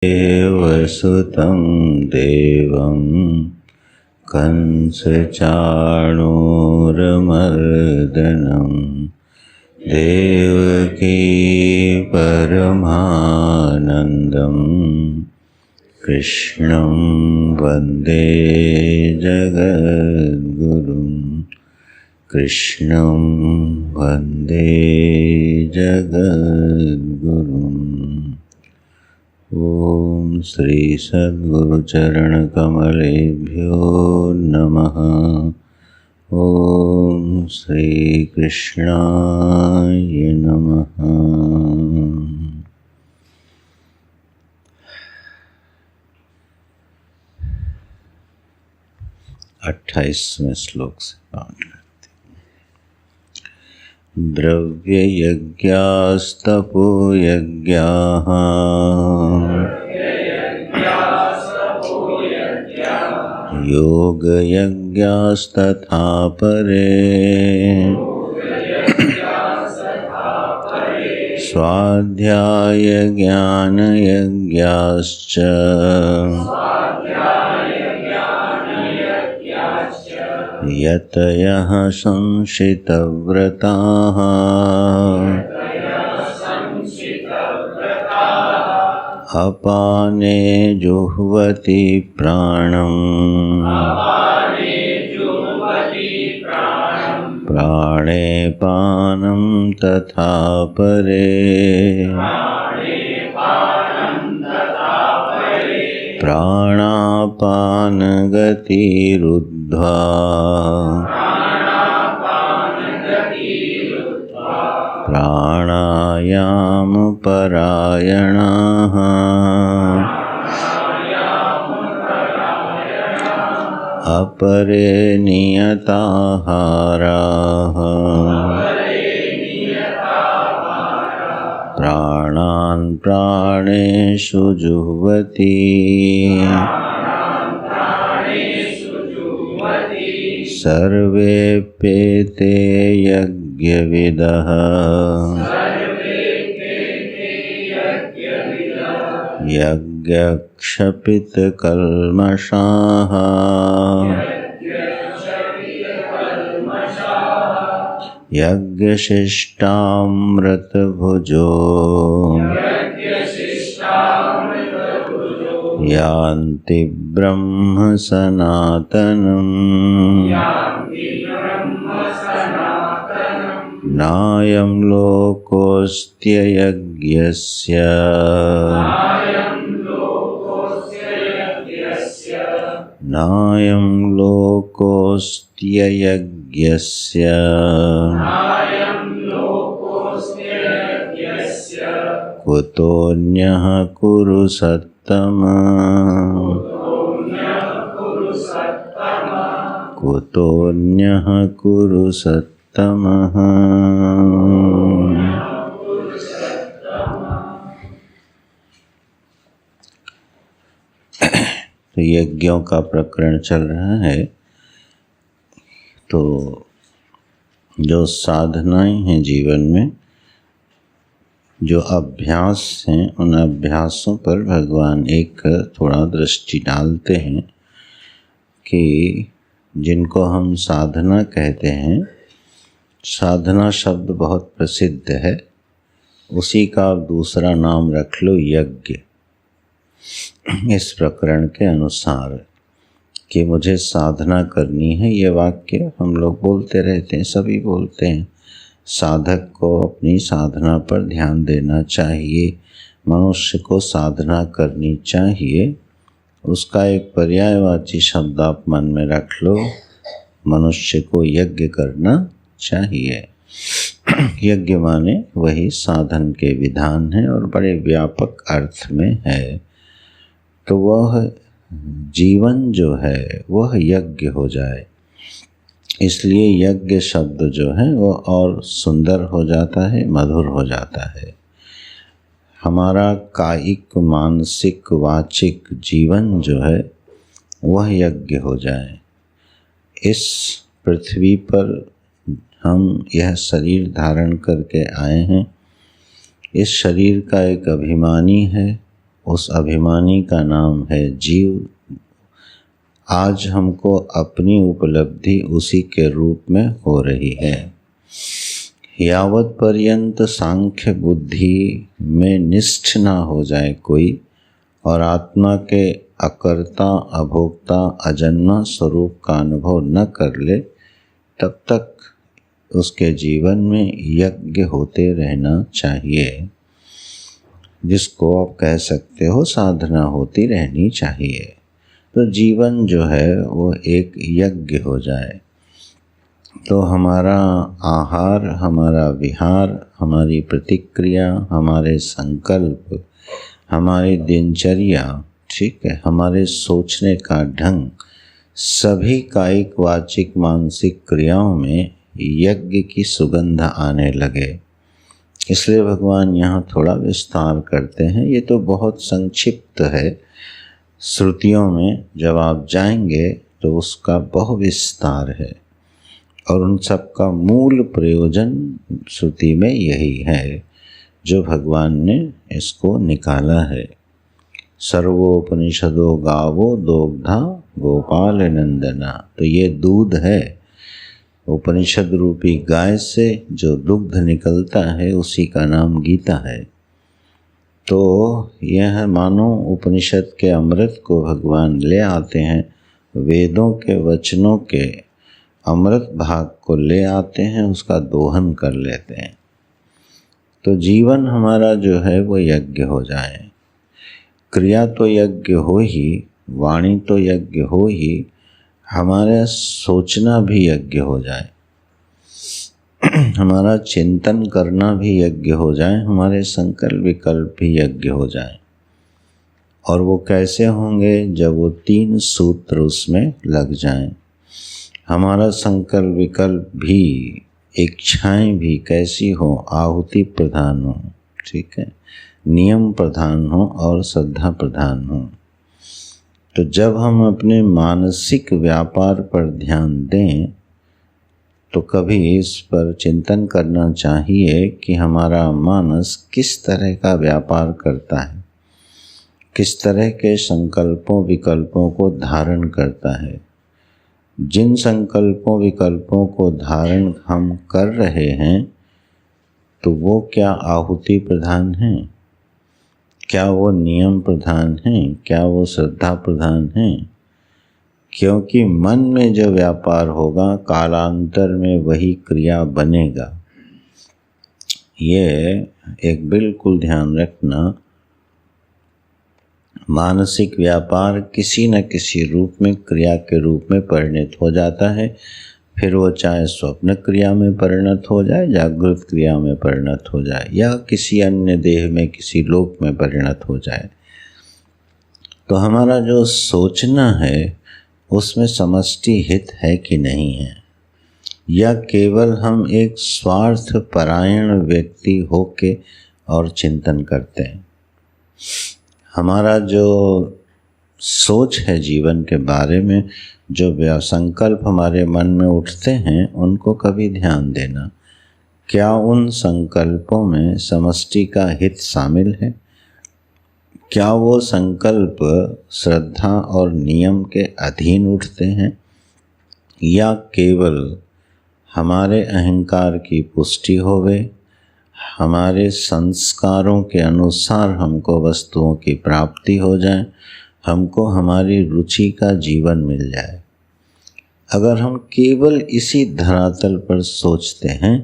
देवसुतं देवं कंसचाणूरमर्दनं देवकी परमानन्दं कृष्णं वन्दे जगद्गुरुं कृष्णं वन्दे जगद्गुरुम्। ओम श्री सद्गुरुचरणकमलेभ्यो नमः। ओम श्री कृष्णाय नमः। 28वें श्लोक से पाठ करते हैं। द्रव्ययज्ञास्तपोयज्ञाः योगयज्ञास्तथा परे स्वाध्यायज्ञानयज्ञाश्च यतयः संशितव्रताः अपाने जुह्वति प्राणं प्राणे पानं तथा परे प्राणापानगतिरुद्ध्वा प्राणायामपरायणाः अपरे नियताहाराः प्राणान् प्राणेषु जुह्वति सर्वेऽप्येते यज्ञविदः यज्ञक्षपितकल्मषाः यज्ञशिष्टामृतभुजो यान्ति ब्रह्म सनातनम् नायं लोकोऽस्त्ययज्ञस्य नायं लोकोऽस्त्ययज्ञस्य कुतोऽन्यः कुरु सत्तमा कुतोऽन्यः कुरु सत्तमः। तो यज्ञों का प्रकरण चल रहा है। तो जो साधनाएं हैं जीवन में, जो अभ्यास हैं, उन अभ्यासों पर भगवान एक थोड़ा दृष्टि डालते हैं कि जिनको हम साधना कहते हैं। साधना शब्द बहुत प्रसिद्ध है, उसी का दूसरा नाम रख लो यज्ञ। इस प्रकरण के अनुसार कि मुझे साधना करनी है, ये वाक्य हम लोग बोलते रहते हैं, सभी बोलते हैं। साधक को अपनी साधना पर ध्यान देना चाहिए, मनुष्य को साधना करनी चाहिए। उसका एक पर्यायवाची शब्द आप मन में रख लो, मनुष्य को यज्ञ करना चाहिए। यज्ञ माने वही साधन के विधान है और बड़े व्यापक अर्थ में है। तो वह जीवन जो है वह यज्ञ हो जाए, इसलिए यज्ञ शब्द जो है वो और सुंदर हो जाता है, मधुर हो जाता है। हमारा कायिक, मानसिक, वाचिक जीवन जो है वह यज्ञ हो जाए। इस पृथ्वी पर हम यह शरीर धारण करके आए हैं। इस शरीर का एक अभिमानी है, उस अभिमानी का नाम है जीव। आज हमको अपनी उपलब्धि उसी के रूप में हो रही है। यावत पर्यंत सांख्य बुद्धि में निष्ठ ना हो जाए कोई और आत्मा के अकर्ता अभोक्ता अजन्मा स्वरूप का अनुभव न कर ले, तब तक उसके जीवन में यज्ञ होते रहना चाहिए, जिसको आप कह सकते हो साधना होती रहनी चाहिए। तो जीवन जो है वो एक यज्ञ हो जाए। तो हमारा आहार, हमारा विहार, हमारी प्रतिक्रिया, हमारे संकल्प, हमारी दिनचर्या, ठीक है, हमारे सोचने का ढंग, सभी कायिक वाचिक मानसिक क्रियाओं में यज्ञ की सुगंध आने लगे। इसलिए भगवान यहाँ थोड़ा विस्तार करते हैं। ये तो बहुत संक्षिप्त है, श्रुतियों में जब आप जाएंगे तो उसका बहुविस्तार है और उन सब का मूल प्रयोजन श्रुति में यही है जो भगवान ने इसको निकाला है। सर्वोपनिषदो गावो दोग्धा गोपाल नंदना। तो ये दूध है, उपनिषद रूपी गाय से जो दुग्ध निकलता है उसी का नाम गीता है। तो यह मानो उपनिषद के अमृत को भगवान ले आते हैं, वेदों के वचनों के अमृत भाग को ले आते हैं, उसका दोहन कर लेते हैं। तो जीवन हमारा जो है वो यज्ञ हो जाए। क्रिया तो यज्ञ हो ही, वाणी तो यज्ञ हो ही, हमारा सोचना भी यज्ञ हो जाए, हमारा चिंतन करना भी यज्ञ हो जाए, हमारे संकल्प विकल्प भी यज्ञ हो जाए। और वो कैसे होंगे? जब वो 3 सूत्र उसमें लग जाएं। हमारा संकल्प विकल्प भी, इच्छाएं भी कैसी हो? आहुति प्रधान हो, ठीक है, नियम प्रधान हो और श्रद्धा प्रधान हो। तो जब हम अपने मानसिक व्यापार पर ध्यान दें तो कभी इस पर चिंतन करना चाहिए कि हमारा मानस किस तरह का व्यापार करता है, किस तरह के संकल्पों विकल्पों को धारण करता है। जिन संकल्पों विकल्पों को धारण हम कर रहे हैं तो वो क्या आहुति प्रधान हैं? क्या वो नियम प्रधान हैं? क्या वो श्रद्धा प्रधान हैं? क्योंकि मन में जो व्यापार होगा कालांतर में वही क्रिया बनेगा। ये एक बिल्कुल ध्यान रखना। मानसिक व्यापार किसी न किसी रूप में क्रिया के रूप में परिणत हो जाता है, फिर वो चाहे स्वप्न क्रिया में परिणत हो जाए, जागृत क्रिया में परिणत हो जाए, या किसी अन्य देह में किसी लोक में परिणत हो जाए। तो हमारा जो सोचना है उसमें समष्टि हित है कि नहीं है, या केवल हम एक स्वार्थ परायण व्यक्ति होके और चिंतन करते हैं। हमारा जो सोच है जीवन के बारे में, जो संकल्प हमारे मन में उठते हैं, उनको कभी ध्यान देना। क्या उन संकल्पों में समष्टि का हित शामिल है? क्या वो संकल्प श्रद्धा और नियम के अधीन उठते हैं, या केवल हमारे अहंकार की पुष्टि होवे, हमारे संस्कारों के अनुसार हमको वस्तुओं की प्राप्ति हो जाए, हमको हमारी रुचि का जीवन मिल जाए? अगर हम केवल इसी धरातल पर सोचते हैं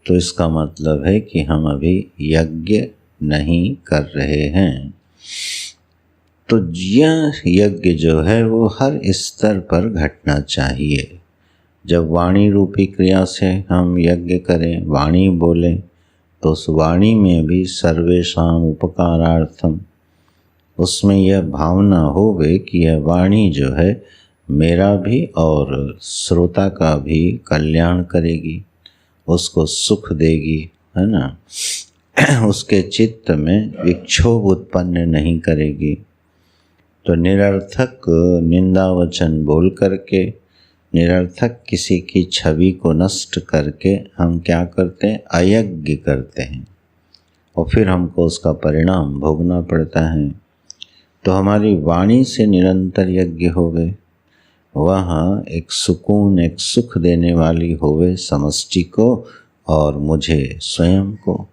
तो इसका मतलब है कि हम अभी यज्ञ नहीं कर रहे हैं। तो यह यज्ञ जो है वो हर स्तर पर घटना चाहिए। जब वाणी रूपी क्रिया से हम यज्ञ करें, वाणी बोलें, तो उस वाणी में भी सर्वेषां उपकारार्थम, उसमें यह भावना होवे कि यह वाणी जो है मेरा भी और श्रोता का भी कल्याण करेगी, उसको सुख देगी, है ना, उसके चित्त में विक्षोभ उत्पन्न नहीं करेगी। तो निरर्थक निंदा वचन बोल करके, निरर्थक किसी की छवि को नष्ट करके हम क्या करते हैं? अयज्ञ करते हैं, और फिर हमको उसका परिणाम भोगना पड़ता है। तो हमारी वाणी से निरंतर यज्ञ होवे, वह एक सुकून, एक सुख देने वाली होवे समष्टि को और मुझे स्वयं को।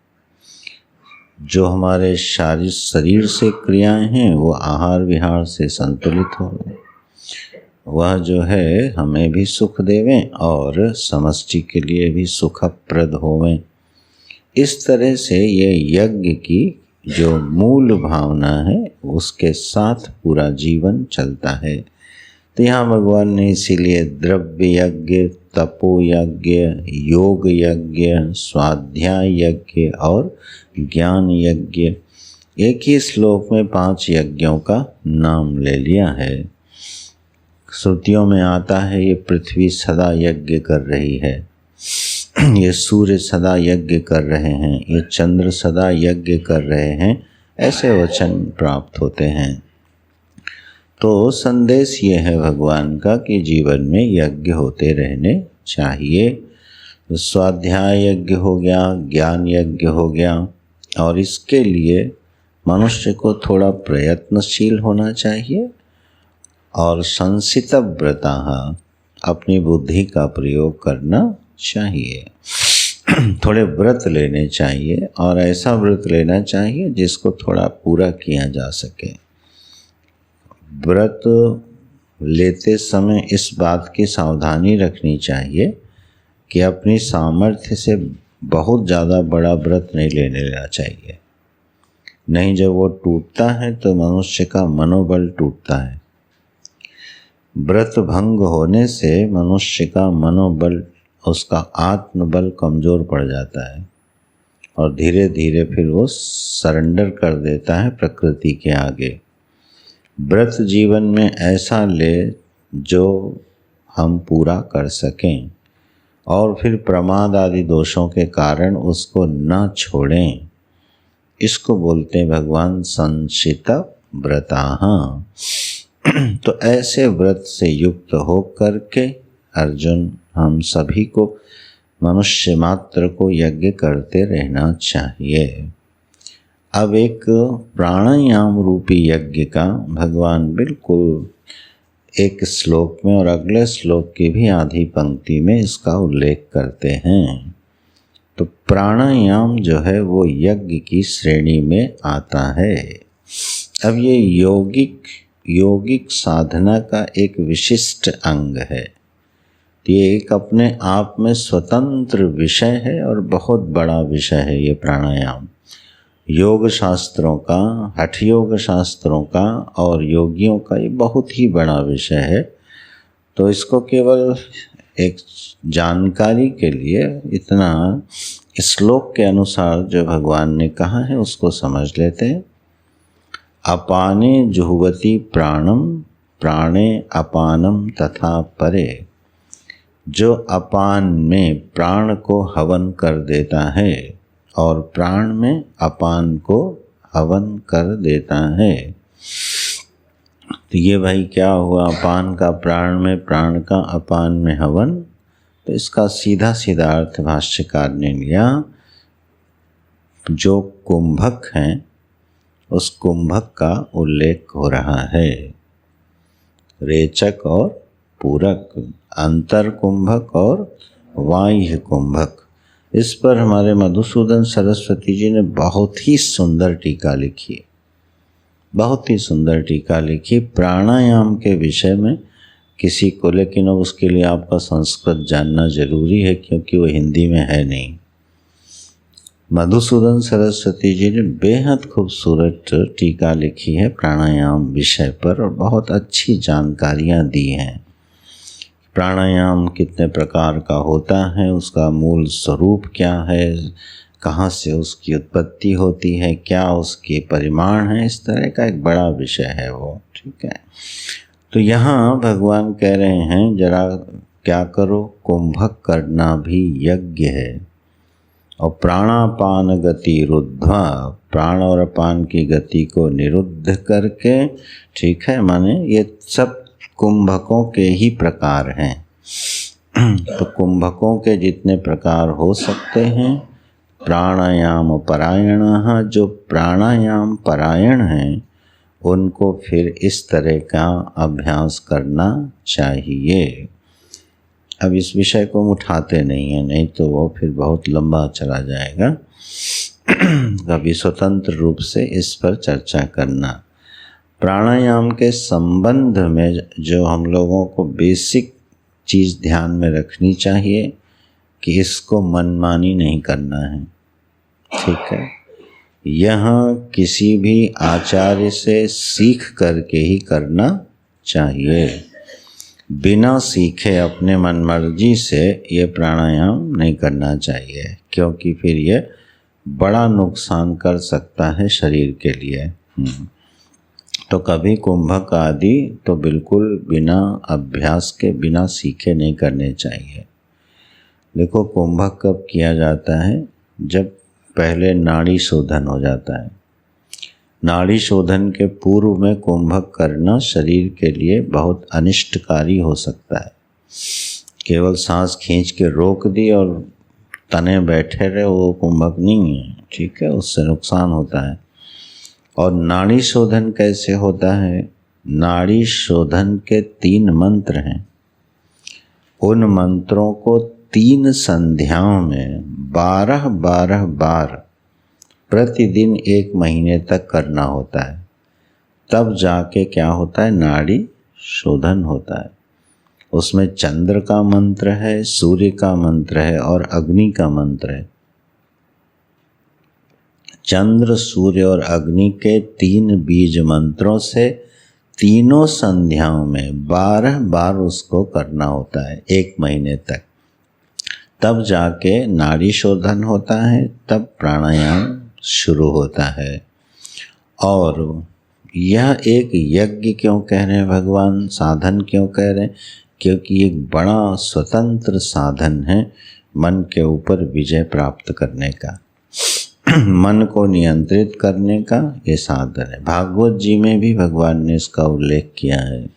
जो हमारे शारीरिक शरीर से क्रियाएं हैं वो आहार विहार से संतुलित होवे, वह जो है हमें भी सुख देवें और समष्टि के लिए भी सुखप्रद होवें। इस तरह से ये यज्ञ की जो मूल भावना है उसके साथ पूरा जीवन चलता है। तो यहाँ भगवान ने इसीलिए द्रव्य यज्ञ, तपो यज्ञ, योग यज्ञ, स्वाध्याय यज्ञ और ज्ञान यज्ञ, एक ही श्लोक में 5 यज्ञों का नाम ले लिया है। श्रुतियों में आता है ये पृथ्वी सदा यज्ञ कर रही है, ये सूर्य सदा यज्ञ कर रहे हैं, ये चंद्र सदा यज्ञ कर रहे हैं, ऐसे वचन प्राप्त होते हैं। तो संदेश ये है भगवान का कि जीवन में यज्ञ होते रहने चाहिए। तो स्वाध्याय यज्ञ हो गया, ज्ञान यज्ञ हो गया, और इसके लिए मनुष्य को थोड़ा प्रयत्नशील होना चाहिए और संसितव्रता अपनी बुद्धि का प्रयोग करना चाहिए। थोड़े व्रत लेने चाहिए और ऐसा व्रत लेना चाहिए जिसको थोड़ा पूरा किया जा सके। व्रत लेते समय इस बात की सावधानी रखनी चाहिए कि अपनी सामर्थ्य से बहुत ज़्यादा बड़ा व्रत नहीं लेना चाहिए, नहीं जब वो टूटता है तो मनुष्य का मनोबल टूटता है। व्रत भंग होने से मनुष्य का मनोबल, उसका आत्मबल कमज़ोर पड़ जाता है और धीरे धीरे फिर वो सरेंडर कर देता है प्रकृति के आगे। व्रत जीवन में ऐसा ले जो हम पूरा कर सकें और फिर प्रमाद आदि दोषों के कारण उसको न छोड़ें। इसको बोलते हैं भगवान संशित व्रताः। तो ऐसे व्रत से युक्त हो करके अर्जुन हम सभी को, मनुष्य मात्र को यज्ञ करते रहना चाहिए। अब एक प्राणायाम रूपी यज्ञ का भगवान बिल्कुल एक श्लोक में और अगले श्लोक की भी आधी पंक्ति में इसका उल्लेख करते हैं। तो प्राणायाम जो है वो यज्ञ की श्रेणी में आता है। अब ये यौगिक साधना का एक विशिष्ट अंग है। ये एक अपने आप में स्वतंत्र विषय है और बहुत बड़ा विषय है ये प्राणायाम। योग शास्त्रों का, हठ योग शास्त्रों का और योगियों का ये बहुत ही बड़ा विषय है। तो इसको केवल एक जानकारी के लिए इतना श्लोक के अनुसार जो भगवान ने कहा है उसको समझ लेते हैं। अपाने जुह्वति प्राणम, प्राणे अपानम तथा परे। जो अपान में प्राण को हवन कर देता है और प्राण में अपान को हवन कर देता है। तो ये भाई क्या हुआ, अपान का प्राण में, प्राण का अपान में हवन। तो इसका सीधा सीधा अर्थ भाष्यकार ने लिया, जो कुंभक हैं उस कुंभक का उल्लेख हो रहा है। रेचक और पूरक, अंतर कुंभक और बाह्य कुंभक। इस पर हमारे मधुसूदन सरस्वती जी ने बहुत ही सुंदर टीका लिखी, बहुत ही सुंदर टीका लिखी प्राणायाम के विषय में किसी को। लेकिन अब उसके लिए आपका संस्कृत जानना जरूरी है क्योंकि वो हिंदी में है नहीं। मधुसूदन सरस्वती जी ने बेहद खूबसूरत टीका लिखी है प्राणायाम विषय पर और बहुत अच्छी जानकारियाँ दी हैं। प्राणायाम कितने प्रकार का होता है, उसका मूल स्वरूप क्या है, कहाँ से उसकी उत्पत्ति होती है, क्या उसके परिमाण है, इस तरह का एक बड़ा विषय है वो। ठीक है, तो यहाँ भगवान कह रहे हैं जरा क्या करो, कुंभक करना भी यज्ञ है। और प्राणापान गति रुद्ध्वा, प्राण और अपान की गति को निरुद्ध करके, ठीक है, माने ये सब कुंभकों के ही प्रकार हैं। तो कुंभकों के जितने प्रकार हो सकते हैं, प्राणायाम परायण, जो प्राणायाम परायण हैं उनको फिर इस तरह का अभ्यास करना चाहिए। अब इस विषय को हम उठाते नहीं हैं, नहीं तो वो फिर बहुत लंबा चला जाएगा। कभी स्वतंत्र रूप से इस पर चर्चा करना। प्राणायाम के संबंध में जो हम लोगों को बेसिक चीज़ ध्यान में रखनी चाहिए कि इसको मनमानी नहीं करना है, ठीक है। यह किसी भी आचार्य से सीख करके ही करना चाहिए। बिना सीखे अपने मनमर्जी से ये प्राणायाम नहीं करना चाहिए, क्योंकि फिर ये बड़ा नुकसान कर सकता है शरीर के लिए। तो कभी कुंभक आदि तो बिल्कुल बिना अभ्यास के, बिना सीखे नहीं करने चाहिए। देखो, कुंभक कब किया जाता है? जब पहले नाड़ी शोधन हो जाता है। नाड़ी शोधन के पूर्व में कुंभक करना शरीर के लिए बहुत अनिष्टकारी हो सकता है। केवल सांस खींच के रोक दी और तने बैठे रहे, वो कुंभक नहीं है, ठीक है, उससे नुकसान होता है। और नाड़ी शोधन कैसे होता है? नाड़ी शोधन के 3 मंत्र हैं। उन मंत्रों को 3 संध्याओं में 12-12 बार प्रतिदिन 1 महीने तक करना होता है। तब जाके क्या होता है? नाड़ी शोधन होता है। उसमें चंद्र का मंत्र है, सूर्य का मंत्र है और अग्नि का मंत्र है। चंद्र, सूर्य और अग्नि के 3 बीज मंत्रों से तीनों संध्याओं में 12 बार उसको करना होता है 1 महीने तक। तब जाके नाड़ी शोधन होता है, तब प्राणायाम शुरू होता है। और यह एक यज्ञ क्यों कह रहे हैं भगवान, साधन क्यों कह रहे हैं? क्योंकि एक बड़ा स्वतंत्र साधन है मन के ऊपर विजय प्राप्त करने का, मन को नियंत्रित करने का ये साधन है। भागवत जी में भी भगवान ने इसका उल्लेख किया है।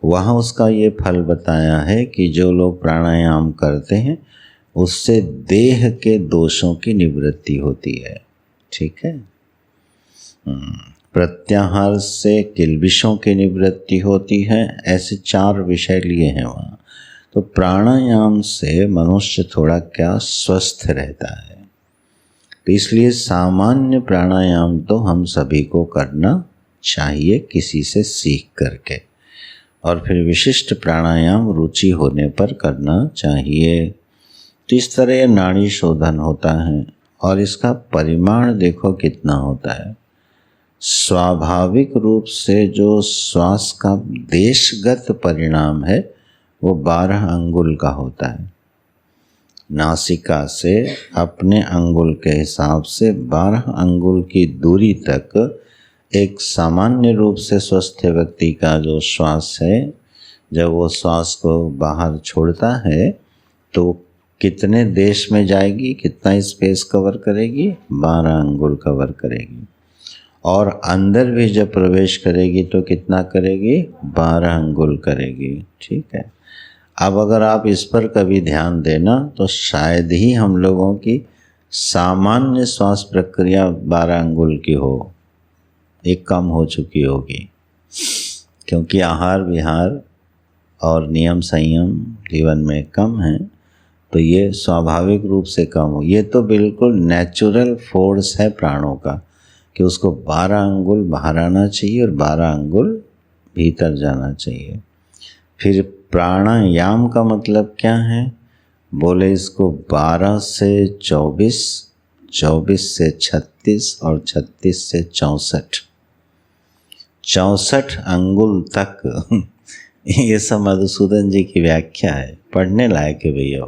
वहाँ उसका ये फल बताया है कि जो लोग प्राणायाम करते हैं उससे देह के दोषों की निवृत्ति होती है, ठीक है। प्रत्याहार से किल्बिषों की निवृत्ति होती है। ऐसे 4 विषय लिए हैं वहाँ। तो प्राणायाम से मनुष्य थोड़ा क्या स्वस्थ रहता है। तो इसलिए सामान्य प्राणायाम तो हम सभी को करना चाहिए किसी से सीख करके, और फिर विशिष्ट प्राणायाम रुचि होने पर करना चाहिए। तो इस तरह नाड़ी शोधन होता है और इसका परिमाण देखो कितना होता है। स्वाभाविक रूप से जो श्वास का देशगत परिणाम है वो 12 अंगुल का होता है। नासिका से अपने अंगुल के हिसाब से 12 अंगुल की दूरी तक एक सामान्य रूप से स्वस्थ व्यक्ति का जो श्वास है, जब वो श्वास को बाहर छोड़ता है तो कितने देश में जाएगी, कितना स्पेस कवर करेगी? 12 अंगुल कवर करेगी। और अंदर भी जब प्रवेश करेगी तो कितना करेगी? 12 अंगुल करेगी, ठीक है। अब अगर आप इस पर कभी ध्यान देना तो शायद ही हम लोगों की सामान्य श्वास प्रक्रिया 12 अंगुल की हो, एक कम हो चुकी होगी, क्योंकि आहार विहार और नियम संयम जीवन में कम है, तो ये स्वाभाविक रूप से कम हो। ये तो बिल्कुल नेचुरल फोर्स है प्राणों का कि उसको 12 अंगुल बाहर आना चाहिए और 12 अंगुल भीतर जाना चाहिए। फिर प्राणायाम का मतलब क्या है? बोले इसको 12 से 24, 24 से 36 और 36 से 64, 64 अंगुल तक ये सब मधुसूदन जी की व्याख्या है, पढ़ने लायक है भैया।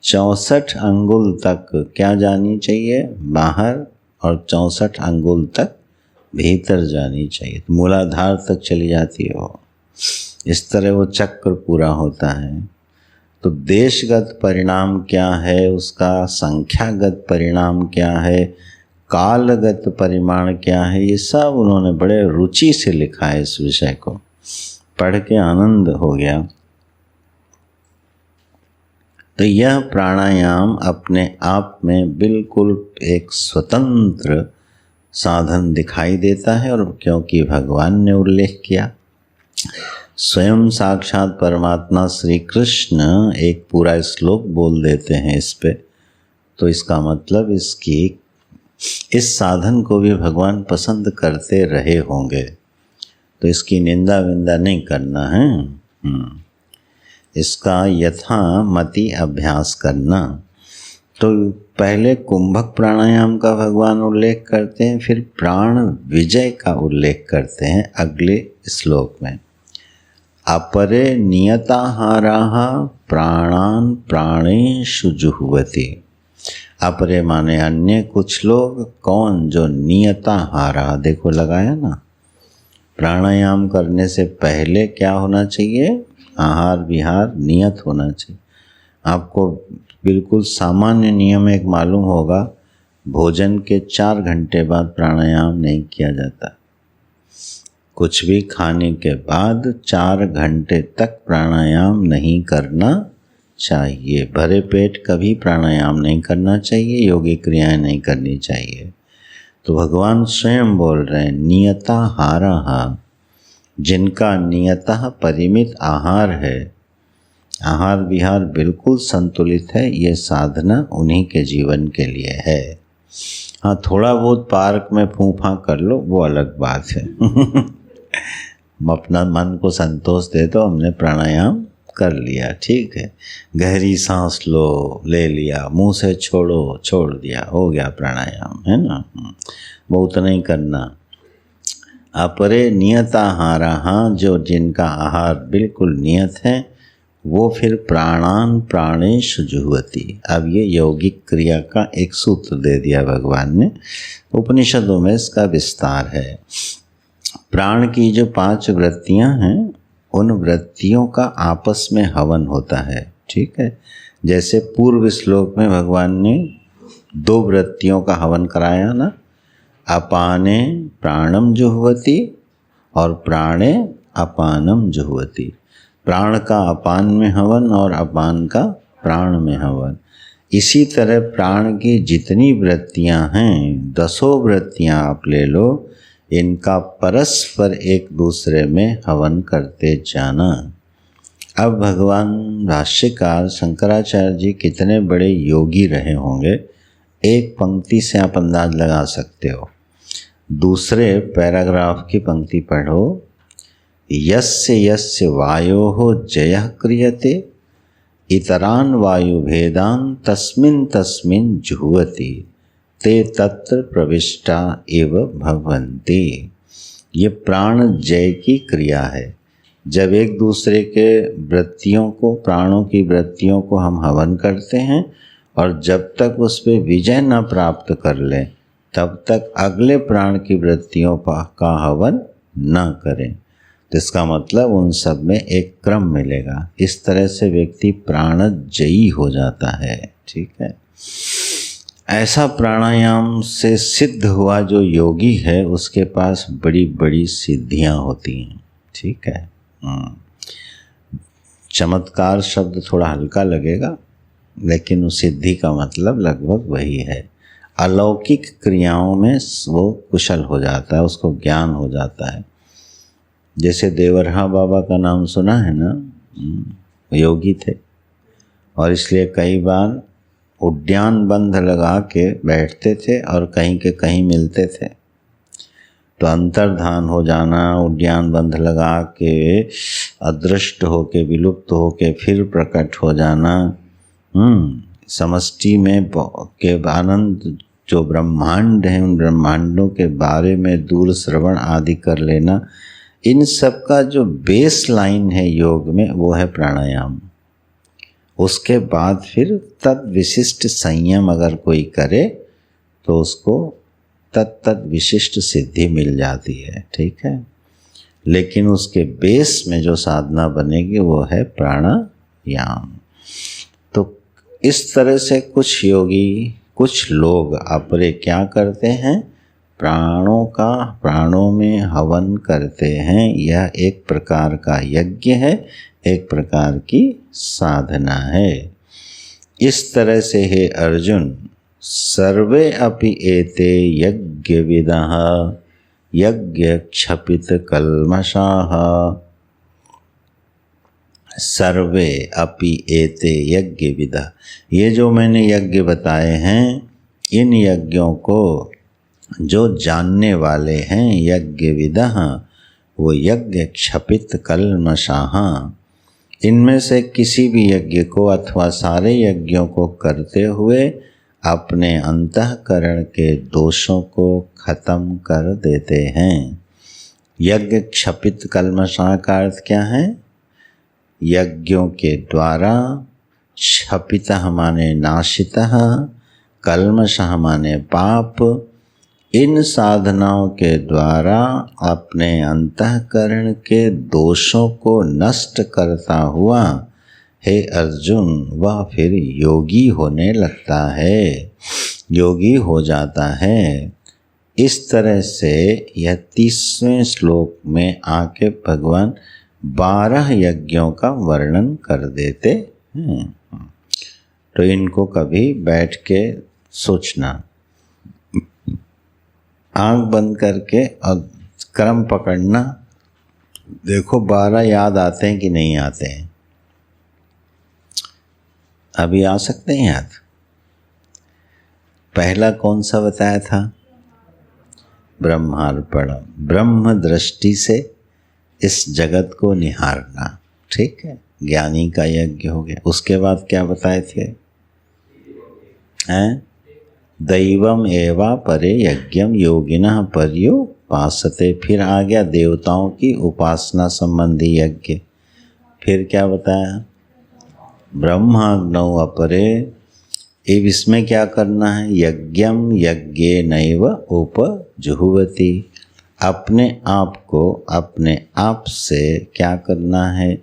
64 अंगुल तक क्या जानी चाहिए? बाहर, और 64 अंगुल तक भीतर जानी चाहिए। तो मूलाधार तक चली जाती है वो। इस तरह वो चक्र पूरा होता है। तो देशगत परिणाम क्या है, उसका संख्यागत परिणाम क्या है, कालगत परिमाण क्या है, ये सब उन्होंने बड़े रुचि से लिखा है। इस विषय को पढ़ के आनंद हो गया। तो यह प्राणायाम अपने आप में बिल्कुल एक स्वतंत्र साधन दिखाई देता है, और क्योंकि भगवान ने उल्लेख किया, स्वयं साक्षात परमात्मा श्री कृष्ण एक पूरा श्लोक बोल देते हैं इस पे, तो इसका मतलब इस साधन को भी भगवान पसंद करते रहे होंगे, तो इसकी निंदा विंदा नहीं करना है। इसका यथामति अभ्यास करना। तो पहले कुंभक प्राणायाम का भगवान उल्लेख करते हैं, फिर प्राण विजय का उल्लेख करते हैं अगले श्लोक में। अपरे नियताहाराः प्राणान प्राणेषु जुह्वति। अपरे माने अन्य, कुछ लोग, कौन? जो नियताहारा, देखो लगाया ना, प्राणायाम करने से पहले क्या होना चाहिए? आहार विहार नियत होना चाहिए। आपको बिल्कुल सामान्य नियम एक मालूम होगा, भोजन के 4 घंटे बाद प्राणायाम नहीं किया जाता। कुछ भी खाने के बाद 4 घंटे तक प्राणायाम नहीं करना चाहिए। भरे पेट कभी प्राणायाम नहीं करना चाहिए, योगी क्रियाएं नहीं करनी चाहिए। तो भगवान स्वयं बोल रहे हैं नियताहारः, जिनका नियतः परिमित आहार है, आहार विहार बिल्कुल संतुलित है, ये साधना उन्हीं के जीवन के लिए है। हाँ, थोड़ा बहुत पार्क में फूंफा कर लो, वो अलग बात है। अपना मन को संतोष दे तो हमने प्राणायाम कर लिया, ठीक है। गहरी सांस लो, ले लिया, मुंह से छोड़ो, छोड़ दिया, हो गया प्राणायाम, है ना। बहुत नहीं करना। अपरे नियताहारः, जो जिनका आहार बिल्कुल नियत है, वो फिर प्राणान प्राणेषु जुह्वति। अब ये यौगिक क्रिया का एक सूत्र दे दिया भगवान ने, उपनिषदों में इसका विस्तार है। प्राण की जो 5 वृत्तियां हैं, उन वृत्तियों का आपस में हवन होता है, ठीक है। जैसे पूर्व श्लोक में भगवान ने 2 वृत्तियों का हवन कराया ना, अपाने प्राणम जुह्वति और प्राणे अपानम जुह्वति। प्राण का अपान में हवन और अपान का प्राण में हवन। इसी तरह प्राण की जितनी वृत्तियां हैं, 10 वृत्तियां आप ले लो, इनका परस्पर एक दूसरे में हवन करते जाना। अब भगवान भाष्यकार शंकराचार्य जी कितने बड़े योगी रहे होंगे, एक पंक्ति से आप अंदाज लगा सकते हो। दूसरे पैराग्राफ की पंक्ति पढ़ो, यस्य यस्य वायोः जयः क्रियते इतरान वायु भेदान तस्मिन् तस्मिन् जुह्वति ते तत्र प्रविष्टा एव भवन्ति। ये प्राण जय की क्रिया है। जब एक दूसरे के वृत्तियों को, प्राणों की वृत्तियों को हम हवन करते हैं, और जब तक उस पर विजय न प्राप्त कर लें, तब तक अगले प्राण की वृत्तियों का हवन न करें। तो इसका मतलब उन सब में एक क्रम मिलेगा। इस तरह से व्यक्ति प्राणजयी हो जाता है, ठीक है। ऐसा प्राणायाम से सिद्ध हुआ जो योगी है, उसके पास बड़ी बड़ी सिद्धियां होती हैं, ठीक है। चमत्कार शब्द थोड़ा हल्का लगेगा, लेकिन उस सिद्धि का मतलब लगभग वही है। अलौकिक क्रियाओं में वो कुशल हो जाता है, उसको ज्ञान हो जाता है। जैसे देवरहा बाबा का नाम सुना है ना, योगी थे, और इसलिए कई बार उद्यान बंध लगा के बैठते थे और कहीं के कहीं मिलते थे। तो अंतर्धान हो जाना, उद्यान बंध लगा के अदृष्ट होके, विलुप्त होके फिर प्रकट हो जाना, समष्टि में के आनंद जो ब्रह्मांड है, उन ब्रह्मांडों के बारे में दूर श्रवण आदि कर लेना, इन सब का जो बेस लाइन है योग में, वो है प्राणायाम। उसके बाद फिर तद विशिष्ट संयम अगर कोई करे तो उसको तद विशिष्ट सिद्धि मिल जाती है, ठीक है। लेकिन उसके बेस में जो साधना बनेगी वो है प्राणायाम। तो इस तरह से कुछ योगी, कुछ लोग अपरे क्या करते हैं, प्राणों में हवन करते हैं। यह एक प्रकार का यज्ञ है, एक प्रकार की साधना है। इस तरह से हे अर्जुन, सर्वे अपि एते यज्ञविदः यज्ञक्षपितकल्मषाः। सर्वे अपि एते यज्ञविदः, ये जो मैंने यज्ञ बताए हैं, इन यज्ञों को जो जानने वाले हैं यज्ञविदः, वो यज्ञ क्षपित कल्मषाः, इनमें से किसी भी यज्ञ को अथवा सारे यज्ञों को करते हुए अपने अंतःकरण के दोषों को खत्म कर देते हैं। यज्ञ क्षपित कल्मषाः का अर्थ क्या है? यज्ञों के द्वारा, क्षपितः माने नाशितः, कल्मषः माने पाप, इन साधनाओं के द्वारा अपने अंतःकरण के दोषों को नष्ट करता हुआ हे अर्जुन वह फिर योगी होने लगता है, योगी हो जाता है। इस तरह से यह 30वें श्लोक में आके भगवान 12 यज्ञों का वर्णन कर देते हैं। तो इनको कभी बैठ के सोचना, आंख बंद करके और क्रम पकड़ना, देखो 12 याद आते हैं कि नहीं आते हैं। अभी आ सकते हैं याद? पहला कौन सा बताया था? ब्रह्मार्पणम, ब्रह्म दृष्टि से इस जगत को निहारना, ठीक है, ज्ञानी का यज्ञ हो गया। उसके बाद क्या बताए थे? हैं? दैवम एवा परे यज्ञम योगिनः पर्युपासते। फिर आ गया देवताओं की उपासना संबंधी यज्ञ। फिर क्या बताया? ब्रह्माग्नौ अपरे। अब इसमें क्या करना है? यज्ञम यज्ञेनैव उपजुह्वति, अपने आप को अपने आप से क्या करना है?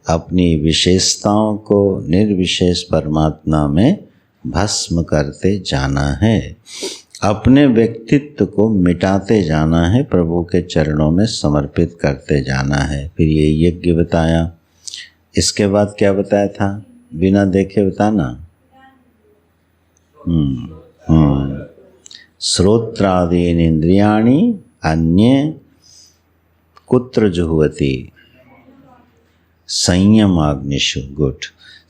अपनी विशेषताओं को निर्विशेष परमात्मा में भस्म करते जाना है, अपने व्यक्तित्व को मिटाते जाना है, प्रभु के चरणों में समर्पित करते जाना है। फिर ये यज्ञ बताया। इसके बाद क्या बताया था? बिना देखे बताना। श्रोत्रादीन इंद्रियाणि अन्ये कुत्र जुह्वति? संयम अग्निषु। गुड।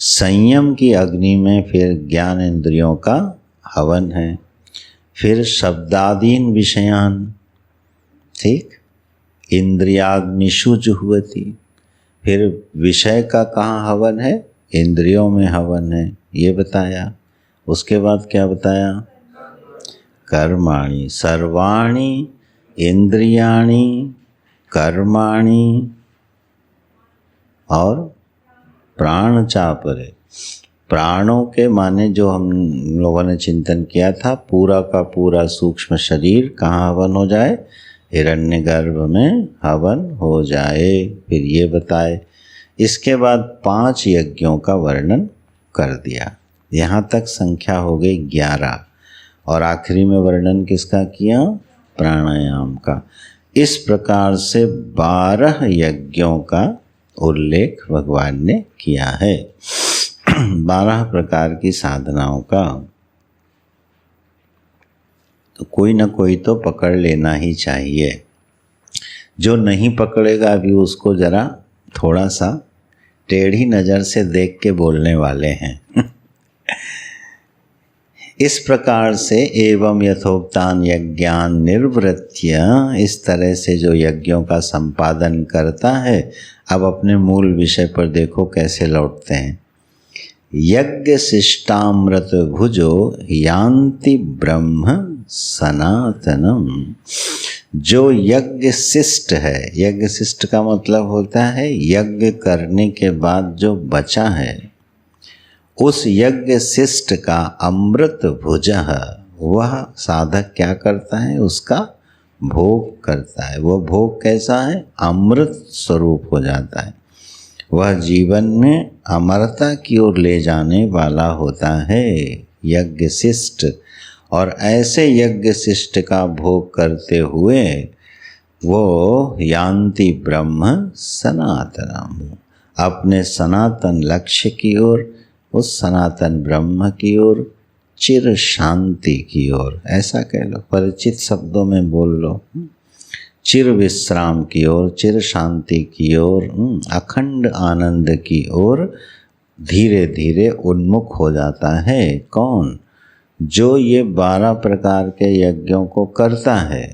संयम की अग्नि में फिर ज्ञान इंद्रियों का हवन है। फिर शब्दादीन विषयान, ठीक, इंद्रियाग्निषु जुह्वति। फिर विषय का कहाँ हवन है? इंद्रियों में हवन है, ये बताया। उसके बाद क्या बताया? कर्माणि सर्वाणि इंद्रियाणि कर्माणि और प्राण चापरे। प्राणों के माने जो हम लोगों ने चिंतन किया था, पूरा का पूरा सूक्ष्म शरीर कहाँ हवन हो जाए? हिरण्यगर्भ में हवन हो जाए। फिर ये बताए। इसके बाद 5 यज्ञों का वर्णन कर दिया। यहाँ तक संख्या हो गई 11 और आखिरी में वर्णन किसका किया? प्राणायाम का। इस प्रकार से 12 यज्ञों का उल्लेख भगवान ने किया है। 12 प्रकार की साधनाओं का। तो कोई ना कोई तो पकड़ लेना ही चाहिए। जो नहीं पकड़ेगा अभी उसको जरा थोड़ा सा टेढ़ी नज़र से देख के बोलने वाले हैं। इस प्रकार से एवं यथोक्तान यज्ञान निर्वृत्य, इस तरह से जो यज्ञों का संपादन करता है। अब अपने मूल विषय पर देखो कैसे लौटते हैं। यज्ञ शिष्टामृत भुजो यान्ति ब्रह्म सनातनम। जो यज्ञ शिष्ट है, यज्ञ शिष्ट का मतलब होता है यज्ञ करने के बाद जो बचा है, उस यज्ञ शिष्ट का अमृत भुजः, वह साधक क्या करता है? उसका भोग करता है। वह भोग कैसा है? अमृत स्वरूप हो जाता है। वह जीवन में अमरता की ओर ले जाने वाला होता है यज्ञ शिष्ट। और ऐसे यज्ञ शिष्ट का भोग करते हुए वो यान्ति ब्रह्म सनातनम, अपने सनातन लक्ष्य की ओर, उस सनातन ब्रह्म की ओर चिर शांति की ओर, ऐसा कह लो, परिचित शब्दों में बोल लो, चिर विश्राम की ओर, चिर शांति की ओर, अखंड आनंद की ओर धीरे धीरे उन्मुख हो जाता है। कौन? जो ये 12 प्रकार के यज्ञों को करता है।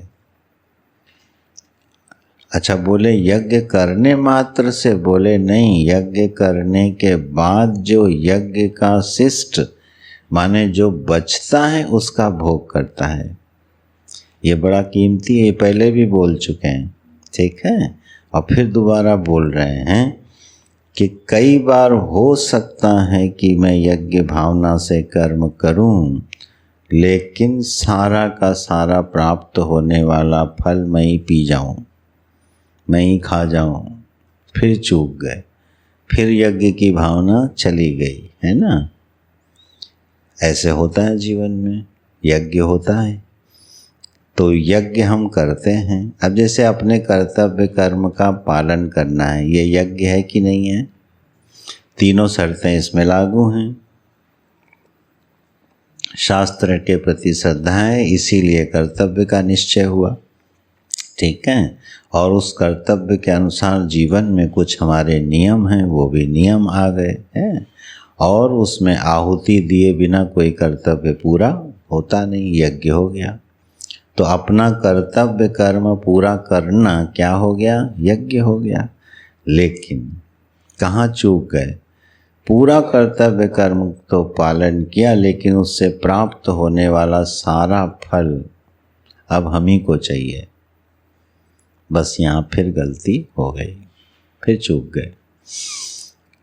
अच्छा, बोले यज्ञ करने मात्र से, बोले नहीं, यज्ञ करने के बाद जो यज्ञ का शिष्ट माने जो बचता है उसका भोग करता है। ये बड़ा कीमती है, पहले भी बोल चुके हैं, ठीक है, और फिर दोबारा बोल रहे हैं कि कई बार हो सकता है कि मैं यज्ञ भावना से कर्म करूं, लेकिन सारा का सारा प्राप्त होने वाला फल मैं ही पी जाऊं, मैं ही खा जाऊं, फिर चूक गए, फिर यज्ञ की भावना चली गई, है ना। ऐसे होता है जीवन में, यज्ञ होता है तो यज्ञ हम करते हैं। अब जैसे अपने कर्तव्य कर्म का पालन करना है, ये यज्ञ है कि नहीं है? तीनों शर्तें इसमें लागू हैं। शास्त्र के प्रति श्रद्धा है, इसीलिए कर्तव्य का निश्चय हुआ, ठीक है, और उस कर्तव्य के अनुसार जीवन में कुछ हमारे नियम हैं, वो भी नियम आ गए हैं, और उसमें आहुति दिए बिना कोई कर्तव्य पूरा होता नहीं, यज्ञ हो गया। तो अपना कर्तव्य कर्म पूरा करना क्या हो गया? यज्ञ हो गया। लेकिन कहाँ चूक गए? पूरा कर्तव्य कर्म तो पालन किया, लेकिन उससे प्राप्त होने वाला सारा फल अब हम ही को चाहिए। बस यहाँ फिर गलती हो गई, फिर चूक गए।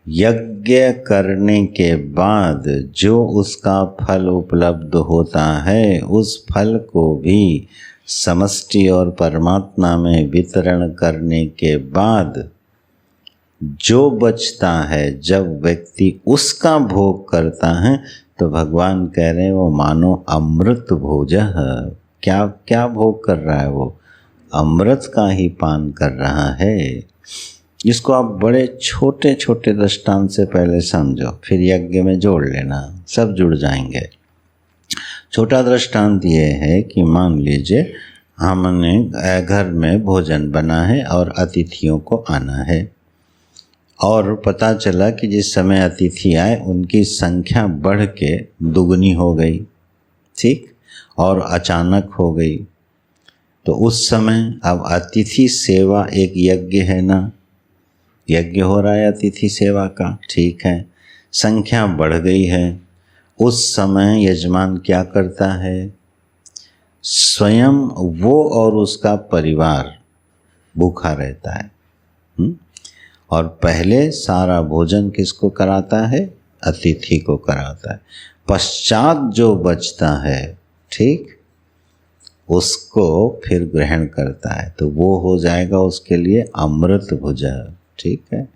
यज्ञ करने के बाद जो उसका फल उपलब्ध होता है, उस फल को भी समष्टि और परमात्मा में वितरण करने के बाद जो बचता है, जब व्यक्ति उसका भोग करता है, तो भगवान कह रहे हैं वो मानो अमृत भोजः। क्या क्या भोग कर रहा है? वो अमृत का ही पान कर रहा है। इसको आप बड़े छोटे छोटे दृष्टांत से पहले समझो, फिर यज्ञ में जोड़ लेना, सब जुड़ जाएंगे। छोटा दृष्टांत ये है कि मान लीजिए हमने घर में भोजन बना है और अतिथियों को आना है, और पता चला कि जिस समय अतिथि आए उनकी संख्या बढ़ के दुगनी हो गई, ठीक, और अचानक हो गई। तो उस समय अब अतिथि सेवा एक यज्ञ है ना, यज्ञ हो रहा है अतिथि सेवा का, ठीक है, संख्या बढ़ गई है। उस समय यजमान क्या करता है? स्वयं वो और उसका परिवार भूखा रहता है, और पहले सारा भोजन किसको कराता है? अतिथि को कराता है। पश्चात जो बचता है, ठीक, उसको फिर ग्रहण करता है, तो वो हो जाएगा उसके लिए अमृत भोजन, ठीक है।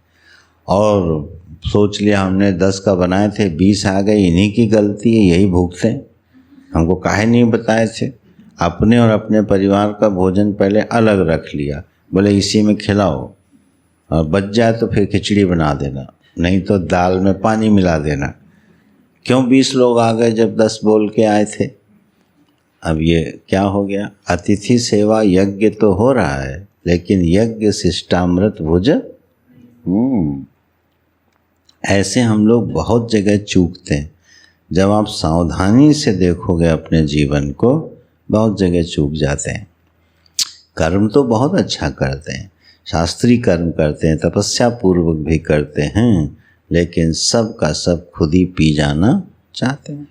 और सोच लिया हमने 10 का बनाए थे, 20 आ गए, इन्हीं की गलती है, यही भूखते, हमको काहे नहीं बताए थे। अपने और अपने परिवार का भोजन पहले अलग रख लिया, बोले इसी में खिलाओ, और बच जाए तो फिर खिचड़ी बना देना, नहीं तो दाल में पानी मिला देना। क्यों 20 लोग आ गए जब 10 बोल के आए थे? अब ये क्या हो गया? अतिथि सेवा यज्ञ तो हो रहा है, लेकिन यज्ञ शिष्टामृत भोजन। ऐसे हम लोग बहुत जगह चूकते हैं। जब आप सावधानी से देखोगे अपने जीवन को, बहुत जगह चूक जाते हैं। कर्म तो बहुत अच्छा करते हैं, शास्त्रीय कर्म करते हैं, तपस्या पूर्वक भी करते हैं, लेकिन सब का सब खुद ही पी जाना चाहते हैं।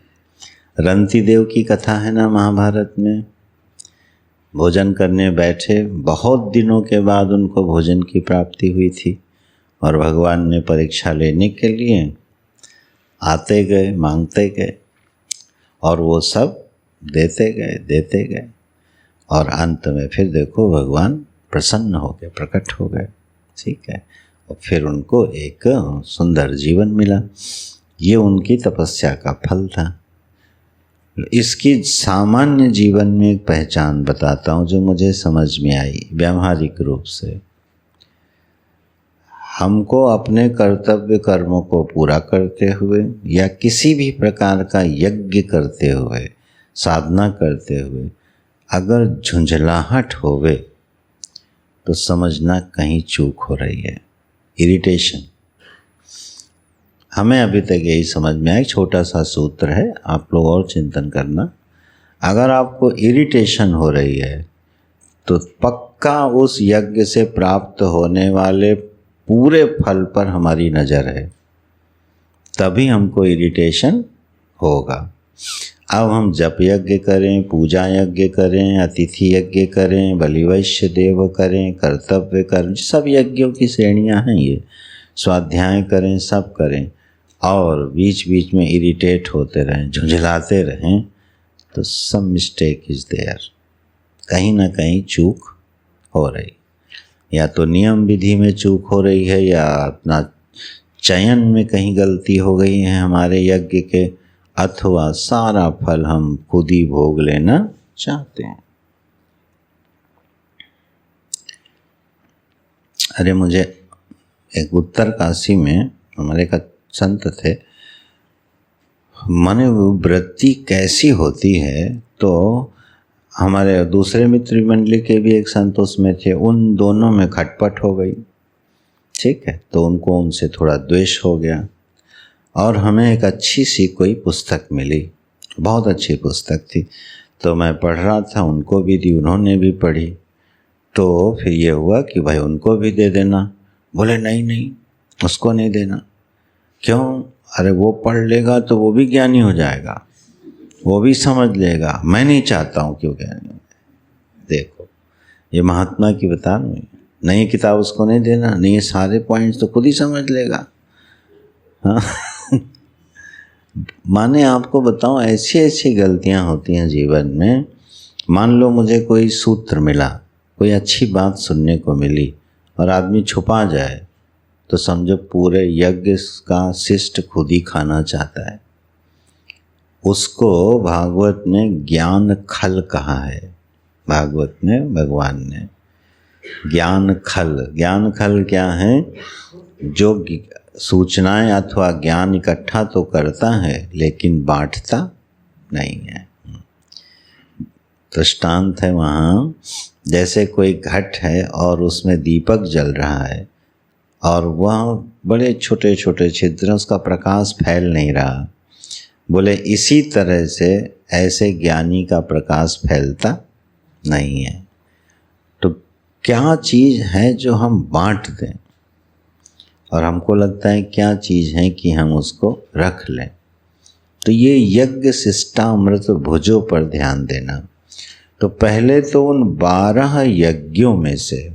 रंती देव की कथा है ना महाभारत में, भोजन करने बैठे, बहुत दिनों के बाद उनको भोजन की प्राप्ति हुई थी, और भगवान ने परीक्षा लेने के लिए आते गए, मांगते गए, और वो सब देते गए, और अंत में फिर देखो भगवान प्रसन्न हो गए, प्रकट हो गए, ठीक है, और फिर उनको एक सुंदर जीवन मिला। ये उनकी तपस्या का फल था। इसकी सामान्य जीवन में एक पहचान बताता हूँ जो मुझे समझ में आई व्यावहारिक रूप से। हमको अपने कर्तव्य कर्मों को पूरा करते हुए या किसी भी प्रकार का यज्ञ करते हुए, साधना करते हुए अगर झुंझलाहट होवे तो समझना कहीं चूक हो रही है। इरिटेशन, हमें अभी तक यही समझ में आया। एक छोटा सा सूत्र है, आप लोग और चिंतन करना। अगर आपको इरिटेशन हो रही है तो पक्का उस यज्ञ से प्राप्त होने वाले पूरे फल पर हमारी नज़र है, तभी हमको इरिटेशन होगा। अब हम जप यज्ञ करें, पूजा यज्ञ करें, अतिथि यज्ञ करें, बलिवैश्य देव करें, कर्तव्य कर्म, सब यज्ञों की श्रेणियां हैं ये, स्वाध्याय करें, सब करें, और बीच बीच में इरिटेट होते रहें, झुंझलाते रहें, तो सम मिस्टेक इज़ देयर, कहीं ना कहीं चूक हो रही। या तो नियम विधि में चूक हो रही है, या अपना चयन में कहीं गलती हो गई है हमारे यज्ञ के, अथवा सारा फल हम खुद ही भोग लेना चाहते हैं। अरे मुझे एक उत्तरकाशी में हमारे एक संत थे, माने वृत्ति कैसी होती है, तो हमारे दूसरे मित्र मंडली के भी एक संत उसमें थे, उन दोनों में खटपट हो गई, ठीक है, तो उनको उनसे थोड़ा द्वेष हो गया। और हमें एक अच्छी सी कोई पुस्तक मिली, बहुत अच्छी पुस्तक थी, तो मैं पढ़ रहा था, उनको भी दी, उन्होंने भी पढ़ी। तो फिर ये हुआ कि भाई उनको भी दे देना। बोले नहीं नहीं, उसको नहीं देना। क्यों? अरे वो पढ़ लेगा तो वो भी ज्ञानी हो जाएगा, वो भी समझ लेगा, मैं नहीं चाहता हूँ क्यों ज्ञानी हो। देखो ये महात्मा की बता रही, नई किताब उसको नहीं देना, नहीं ये सारे पॉइंट्स तो खुद ही समझ लेगा। हाँ माने आपको बताऊं, ऐसी ऐसी गलतियां होती हैं जीवन में। मान लो मुझे कोई सूत्र मिला, कोई अच्छी बात सुनने को मिली, और आदमी छुपा जाए तो समझो पूरे यज्ञ का शिष्ट खुद ही खाना चाहता है। उसको भागवत ने ज्ञान खल कहा है, भागवत में भगवान ने ज्ञान खल। ज्ञान खल क्या है? जो सूचनाएं अथवा ज्ञान इकट्ठा तो करता है लेकिन बांटता नहीं है। दृष्टांत है वहाँ, जैसे कोई घट है और उसमें दीपक जल रहा है और वह बड़े छोटे छोटे छिद्र, उसका प्रकाश फैल नहीं रहा। बोले इसी तरह से ऐसे ज्ञानी का प्रकाश फैलता नहीं है। तो क्या चीज़ है जो हम बांट दें, और हमको लगता है क्या चीज़ है कि हम उसको रख लें। तो ये यज्ञ शिष्टामृत भुजों पर ध्यान देना। तो पहले तो उन 12 यज्ञों में से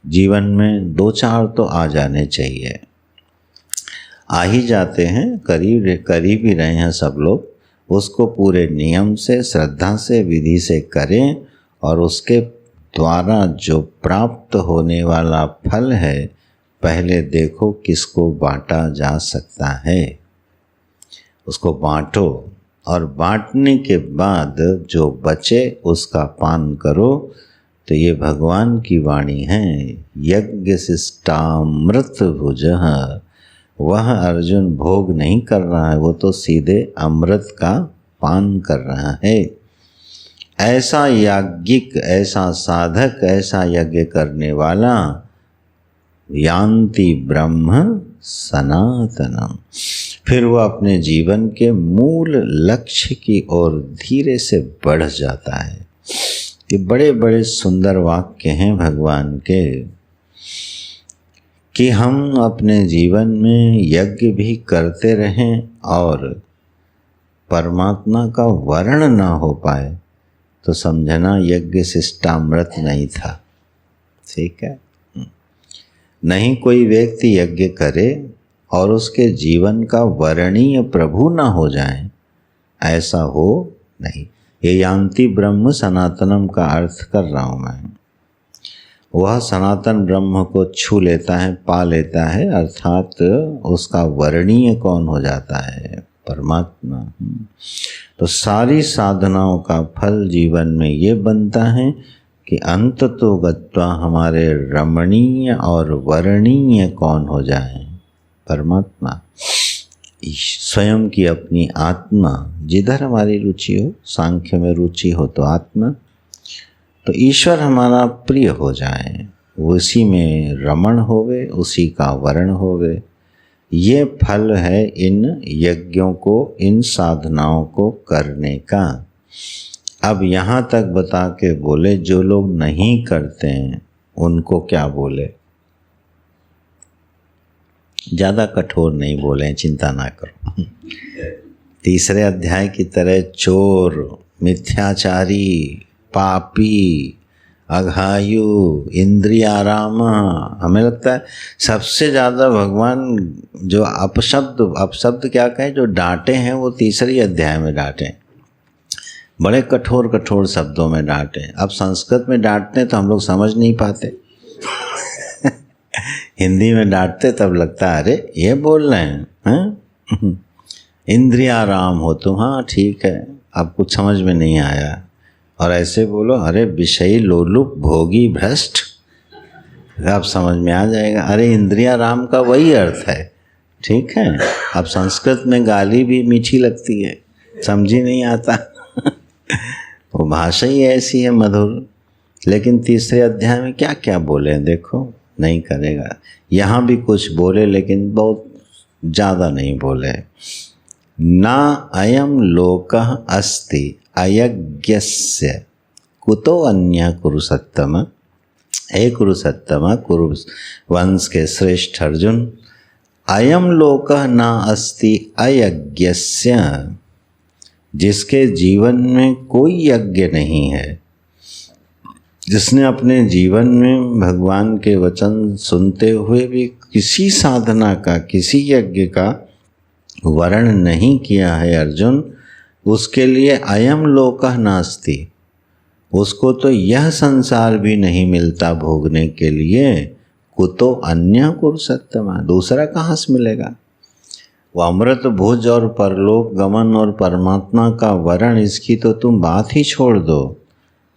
जीवन में 2-4 तो आ जाने चाहिए, आ ही जाते हैं, करीब ही रहे हैं सब लोग। उसको पूरे नियम से, श्रद्धा से, विधि से करें, और उसके द्वारा जो प्राप्त होने वाला फल है पहले देखो किसको बांटा जा सकता है, उसको बांटो, और बांटने के बाद जो बचे उसका पान करो। तो ये भगवान की वाणी है, यज्ञ शिष्टामृत भुजः। वह अर्जुन भोग नहीं कर रहा है, वो तो सीधे अमृत का पान कर रहा है। ऐसा याज्ञिक, ऐसा साधक, ऐसा यज्ञ करने वाला यान्ति ब्रह्म सनातनम, फिर वह अपने जीवन के मूल लक्ष्य की ओर धीरे से बढ़ जाता है। ये बड़े बड़े सुंदर वाक्य हैं भगवान के, कि हम अपने जीवन में यज्ञ भी करते रहें और परमात्मा का वर्ण ना हो पाए तो समझना यज्ञ शिष्टामृत नहीं था। ठीक है, नहीं कोई व्यक्ति यज्ञ करे और उसके जीवन का वर्णीय प्रभु ना हो जाए, ऐसा हो नहीं। ये यान्ति ब्रह्म सनातनम का अर्थ कर रहा हूँ मैं। वह सनातन ब्रह्म को छू लेता है, पा लेता है, अर्थात उसका वर्णीय कौन हो जाता है? परमात्मा। तो सारी साधनाओं का फल जीवन में ये बनता है कि अंत तो गत्वा हमारे रमणीय और वर्णीय कौन हो जाए? परमात्मा, स्वयं की अपनी आत्मा, जिधर हमारी रुचि हो, सांख्य में रुचि हो तो आत्मा, तो ईश्वर हमारा प्रिय हो जाए, उसी में रमण होवे, उसी का वर्ण होवे। ये फल है इन यज्ञों को, इन साधनाओं को करने का। अब यहाँ तक बता के बोले जो लोग नहीं करते हैं उनको क्या बोले? ज़्यादा कठोर नहीं बोले, चिंता ना करो। तीसरे अध्याय की तरह चोर, मिथ्याचारी, पापी, अघायु, इंद्रियाराम, हमें लगता है सबसे ज़्यादा भगवान जो अपशब्द क्या कहें, जो डांटे हैं वो तीसरे अध्याय में डांटे, बड़े कठोर कठोर शब्दों में डांटे। अब संस्कृत में डांटते तो हम लोग समझ नहीं पाते हिंदी में डांटते तब लगता है अरे ये बोल रहे हैं। इंद्रियाराम हो तुम, हाँ ठीक है, अब कुछ समझ में नहीं आया। और ऐसे बोलो अरे विषयी लोलुप भोगी भ्रष्ट, अब समझ में आ जाएगा। अरे इंद्रियाराम का वही अर्थ है, ठीक है। अब संस्कृत में गाली भी मीठी लगती है, समझ ही नहीं आता वो भाषा ही ऐसी है मधुर। लेकिन तीसरे अध्याय में क्या क्या बोले देखो, नहीं करेगा। यहाँ भी कुछ बोले लेकिन बहुत ज़्यादा नहीं बोले। ना अयम लोकः अस्ति अयज्ञस्य कुतो अन्य कुरुसत्तम। हे कुरुसत्तम, कुरु वंश के श्रेष्ठ अर्जुन, अयम लोकः न अस्ति अयज्ञस्य, जिसके जीवन में कोई यज्ञ नहीं है, जिसने अपने जीवन में भगवान के वचन सुनते हुए भी किसी साधना का, किसी यज्ञ का वर्ण नहीं किया है अर्जुन, उसके लिए अयम लोकः नास्ति, उसको तो यह संसार भी नहीं मिलता भोगने के लिए। कुतो अन्य कुरुसत्तम, दूसरा कहाँ से मिलेगा? वो अमृत भुज और परलोक गमन और परमात्मा का वर्ण, इसकी तो तुम बात ही छोड़ दो,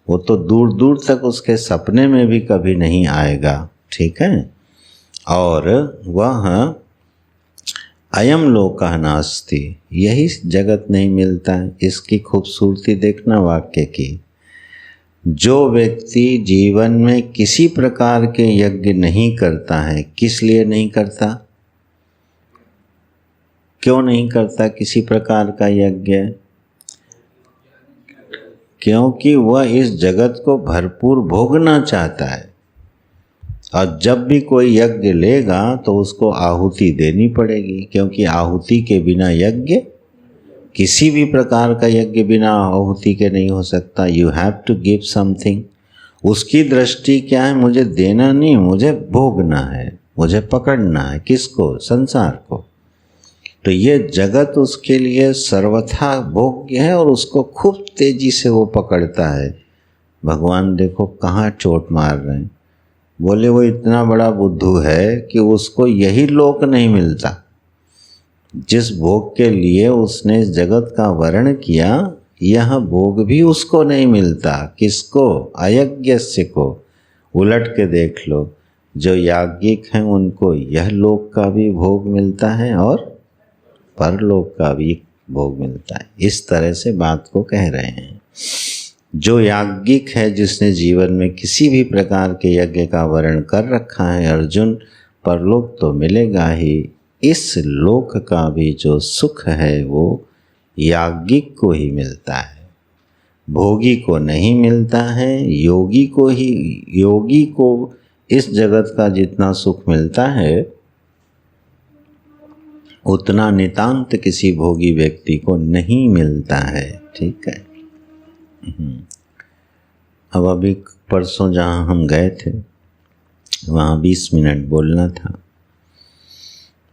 वो तो दूर दूर तक उसके सपने में भी कभी नहीं आएगा, ठीक है। और वह अयम लोकः नास्ति, यही जगत नहीं मिलता है। इसकी खूबसूरती देखना वाक्य की। जो व्यक्ति जीवन में किसी प्रकार के यज्ञ नहीं करता है, किस लिए नहीं करता? क्यों नहीं करता किसी प्रकार का यज्ञ? क्योंकि वह इस जगत को भरपूर भोगना चाहता है, और जब भी कोई यज्ञ लेगा तो उसको आहुति देनी पड़ेगी, क्योंकि आहुति के बिना यज्ञ, किसी भी प्रकार का यज्ञ बिना आहुति के नहीं हो सकता। You have to give something. उसकी दृष्टि क्या है? मुझे देना नहीं, मुझे भोगना है, मुझे पकड़ना है। किसको? संसार को। तो ये जगत उसके लिए सर्वथा भोग्य है और उसको खूब तेजी से वो पकड़ता है। भगवान देखो कहाँ चोट मार रहे हैं। बोले वो इतना बड़ा बुद्धू है कि उसको यही लोक नहीं मिलता, जिस भोग के लिए उसने इस जगत का वर्ण किया, यह भोग भी उसको नहीं मिलता। किसको? अयज्ञस्य को। उलट के देख लो, जो याज्ञिक हैं उनको यह लोक का भी भोग मिलता है और परलोक का भी भोग मिलता है। इस तरह से बात को कह रहे हैं। जो याज्ञिक है, जिसने जीवन में किसी भी प्रकार के यज्ञ का वर्ण कर रखा है अर्जुन, परलोक तो मिलेगा ही। इस लोक का भी जो सुख है वो याज्ञिक को ही मिलता है, भोगी को नहीं मिलता है। योगी को इस जगत का जितना सुख मिलता है उतना नितांत किसी भोगी व्यक्ति को नहीं मिलता है, ठीक है। अब अभी परसों जहाँ हम गए थे वहाँ 20 मिनट बोलना था,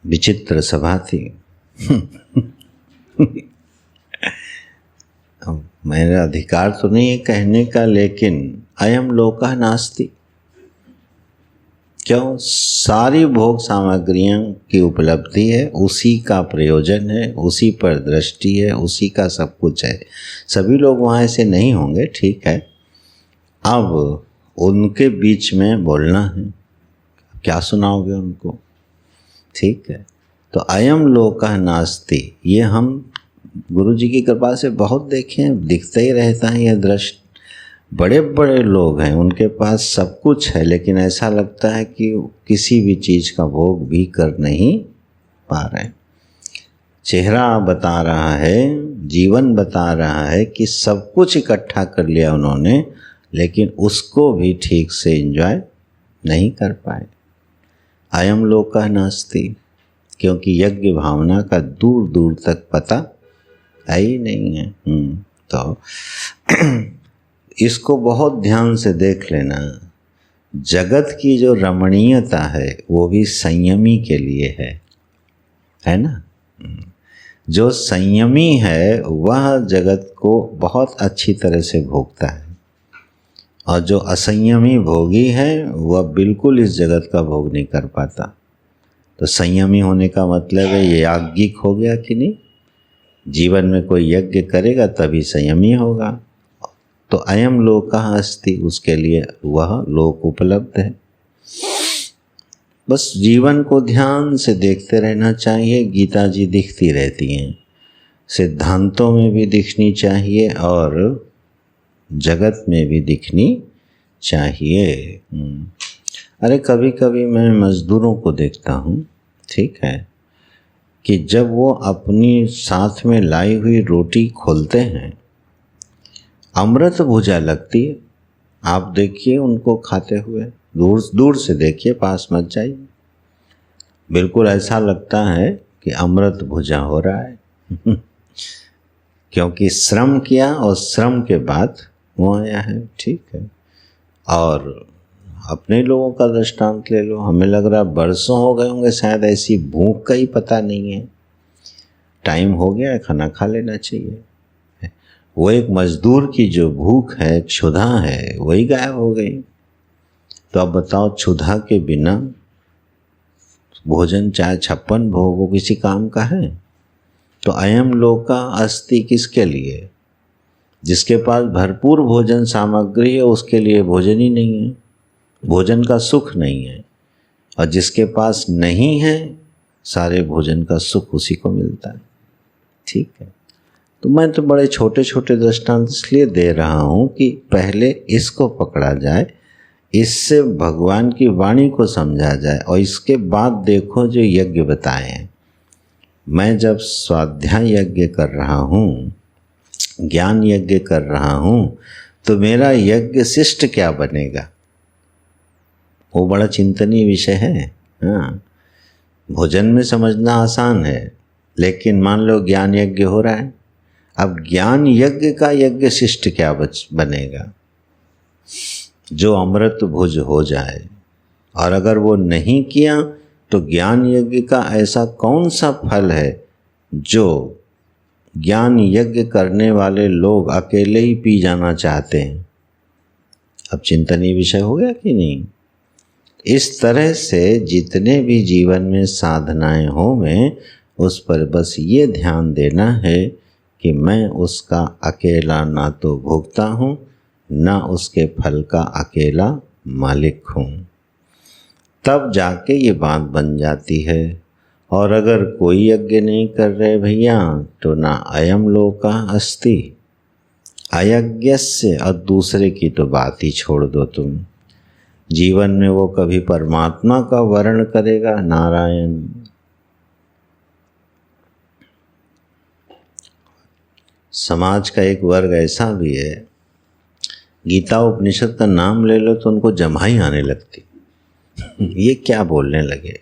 विचित्र सभा थी। मेरा अधिकार तो नहीं है कहने का, लेकिन अयम लोकः नास्ति। क्यों? सारी भोग सामग्रियों की उपलब्धि है, उसी का प्रयोजन है, उसी पर दृष्टि है, उसी का सब कुछ है। सभी लोग वहाँ ऐसे नहीं होंगे, ठीक है। अब उनके बीच में बोलना है, क्या सुनाओगे उनको? ठीक है। तो अयम लोकः नास्ति, ये हम गुरु जी की कृपा से बहुत देखे हैं, दिखता ही रहता है यह दृश्य। बड़े बड़े लोग हैं, उनके पास सब कुछ है, लेकिन ऐसा लगता है कि किसी भी चीज़ का भोग भी कर नहीं पा रहे। चेहरा बता रहा है, जीवन बता रहा है कि सब कुछ इकट्ठा कर लिया उन्होंने, लेकिन उसको भी ठीक से एंजॉय नहीं कर पाए। अयम लोकः नास्ति, क्योंकि यज्ञ भावना का दूर दूर तक पता है ही नहीं है। तो इसको बहुत ध्यान से देख लेना। जगत की जो रमणीयता है वो भी संयमी के लिए है ना। जो संयमी है वह जगत को बहुत अच्छी तरह से भोगता है, और जो असंयमी भोगी है वह बिल्कुल इस जगत का भोग नहीं कर पाता। तो संयमी होने का मतलब है ये याज्ञिक हो गया कि नहीं, जीवन में कोई यज्ञ करेगा तभी संयमी होगा। तो अयम लोकः अस्ति, उसके लिए वह लोक उपलब्ध है। बस जीवन को ध्यान से देखते रहना चाहिए। गीता जी दिखती रहती हैं, सिद्धांतों में भी दिखनी चाहिए और जगत में भी दिखनी चाहिए। अरे कभी कभी मैं मज़दूरों को देखता हूँ, ठीक है, कि जब वो अपनी साथ में लाई हुई रोटी खोलते हैं, अमृत भुजा लगती है। आप देखिए उनको खाते हुए, दूर दूर से देखिए, पास मत जाइए। बिल्कुल ऐसा लगता है कि अमृत भुजा हो रहा है क्योंकि श्रम किया और श्रम के बाद वो आया है। ठीक है। और अपने लोगों का दृष्टांत ले लो, हमें लग रहा है बरसों हो गए होंगे शायद, ऐसी भूख का ही पता नहीं है। टाइम हो गया है, खाना खा लेना चाहिए। वो एक मजदूर की जो भूख है, क्षुधा है, वही गायब हो गई। तो अब बताओ, क्षुधा के बिना भोजन चाहे 56 भोग वो किसी काम का है? तो अयम लोकः अस्ति किसके लिए? जिसके पास भरपूर भोजन सामग्री है उसके लिए भोजन ही नहीं है, भोजन का सुख नहीं है। और जिसके पास नहीं है, सारे भोजन का सुख उसी को मिलता है। ठीक है। तो मैं तो बड़े छोटे छोटे दृष्टांत इसलिए दे रहा हूँ कि पहले इसको पकड़ा जाए, इससे भगवान की वाणी को समझा जाए, और इसके बाद देखो जो यज्ञ बताए हैं। मैं जब स्वाध्याय यज्ञ कर रहा हूँ, ज्ञान यज्ञ कर रहा हूँ, तो मेरा यज्ञ शिष्ट क्या बनेगा, वो बड़ा चिंतनीय विषय है। हाँ, भोजन में समझना आसान है, लेकिन मान लो ज्ञान यज्ञ हो रहा है, अब ज्ञान यज्ञ का यज्ञ शिष्ट क्या बनेगा, जो अमृत भुज हो जाए। और अगर वो नहीं किया तो ज्ञान यज्ञ का ऐसा कौन सा फल है जो ज्ञान यज्ञ करने वाले लोग अकेले ही पी जाना चाहते हैं? अब चिंतनीय विषय हो गया कि नहीं? इस तरह से जितने भी जीवन में साधनाएं हो में, उस पर बस ये ध्यान देना है कि मैं उसका अकेला ना तो भोगता हूँ, ना उसके फल का अकेला मालिक हूँ। तब जाके ये बात बन जाती है। और अगर कोई यज्ञ नहीं कर रहे भैया, तो ना अयम लोकः अस्ति, अयज्ञस्य, और दूसरे की तो बात ही छोड़ दो तुम। जीवन में वो कभी परमात्मा का वर्ण करेगा, नारायण। समाज का एक वर्ग ऐसा भी है, गीता उपनिषद का नाम ले लो तो उनको जमाई आने लगती ये क्या बोलने लगे,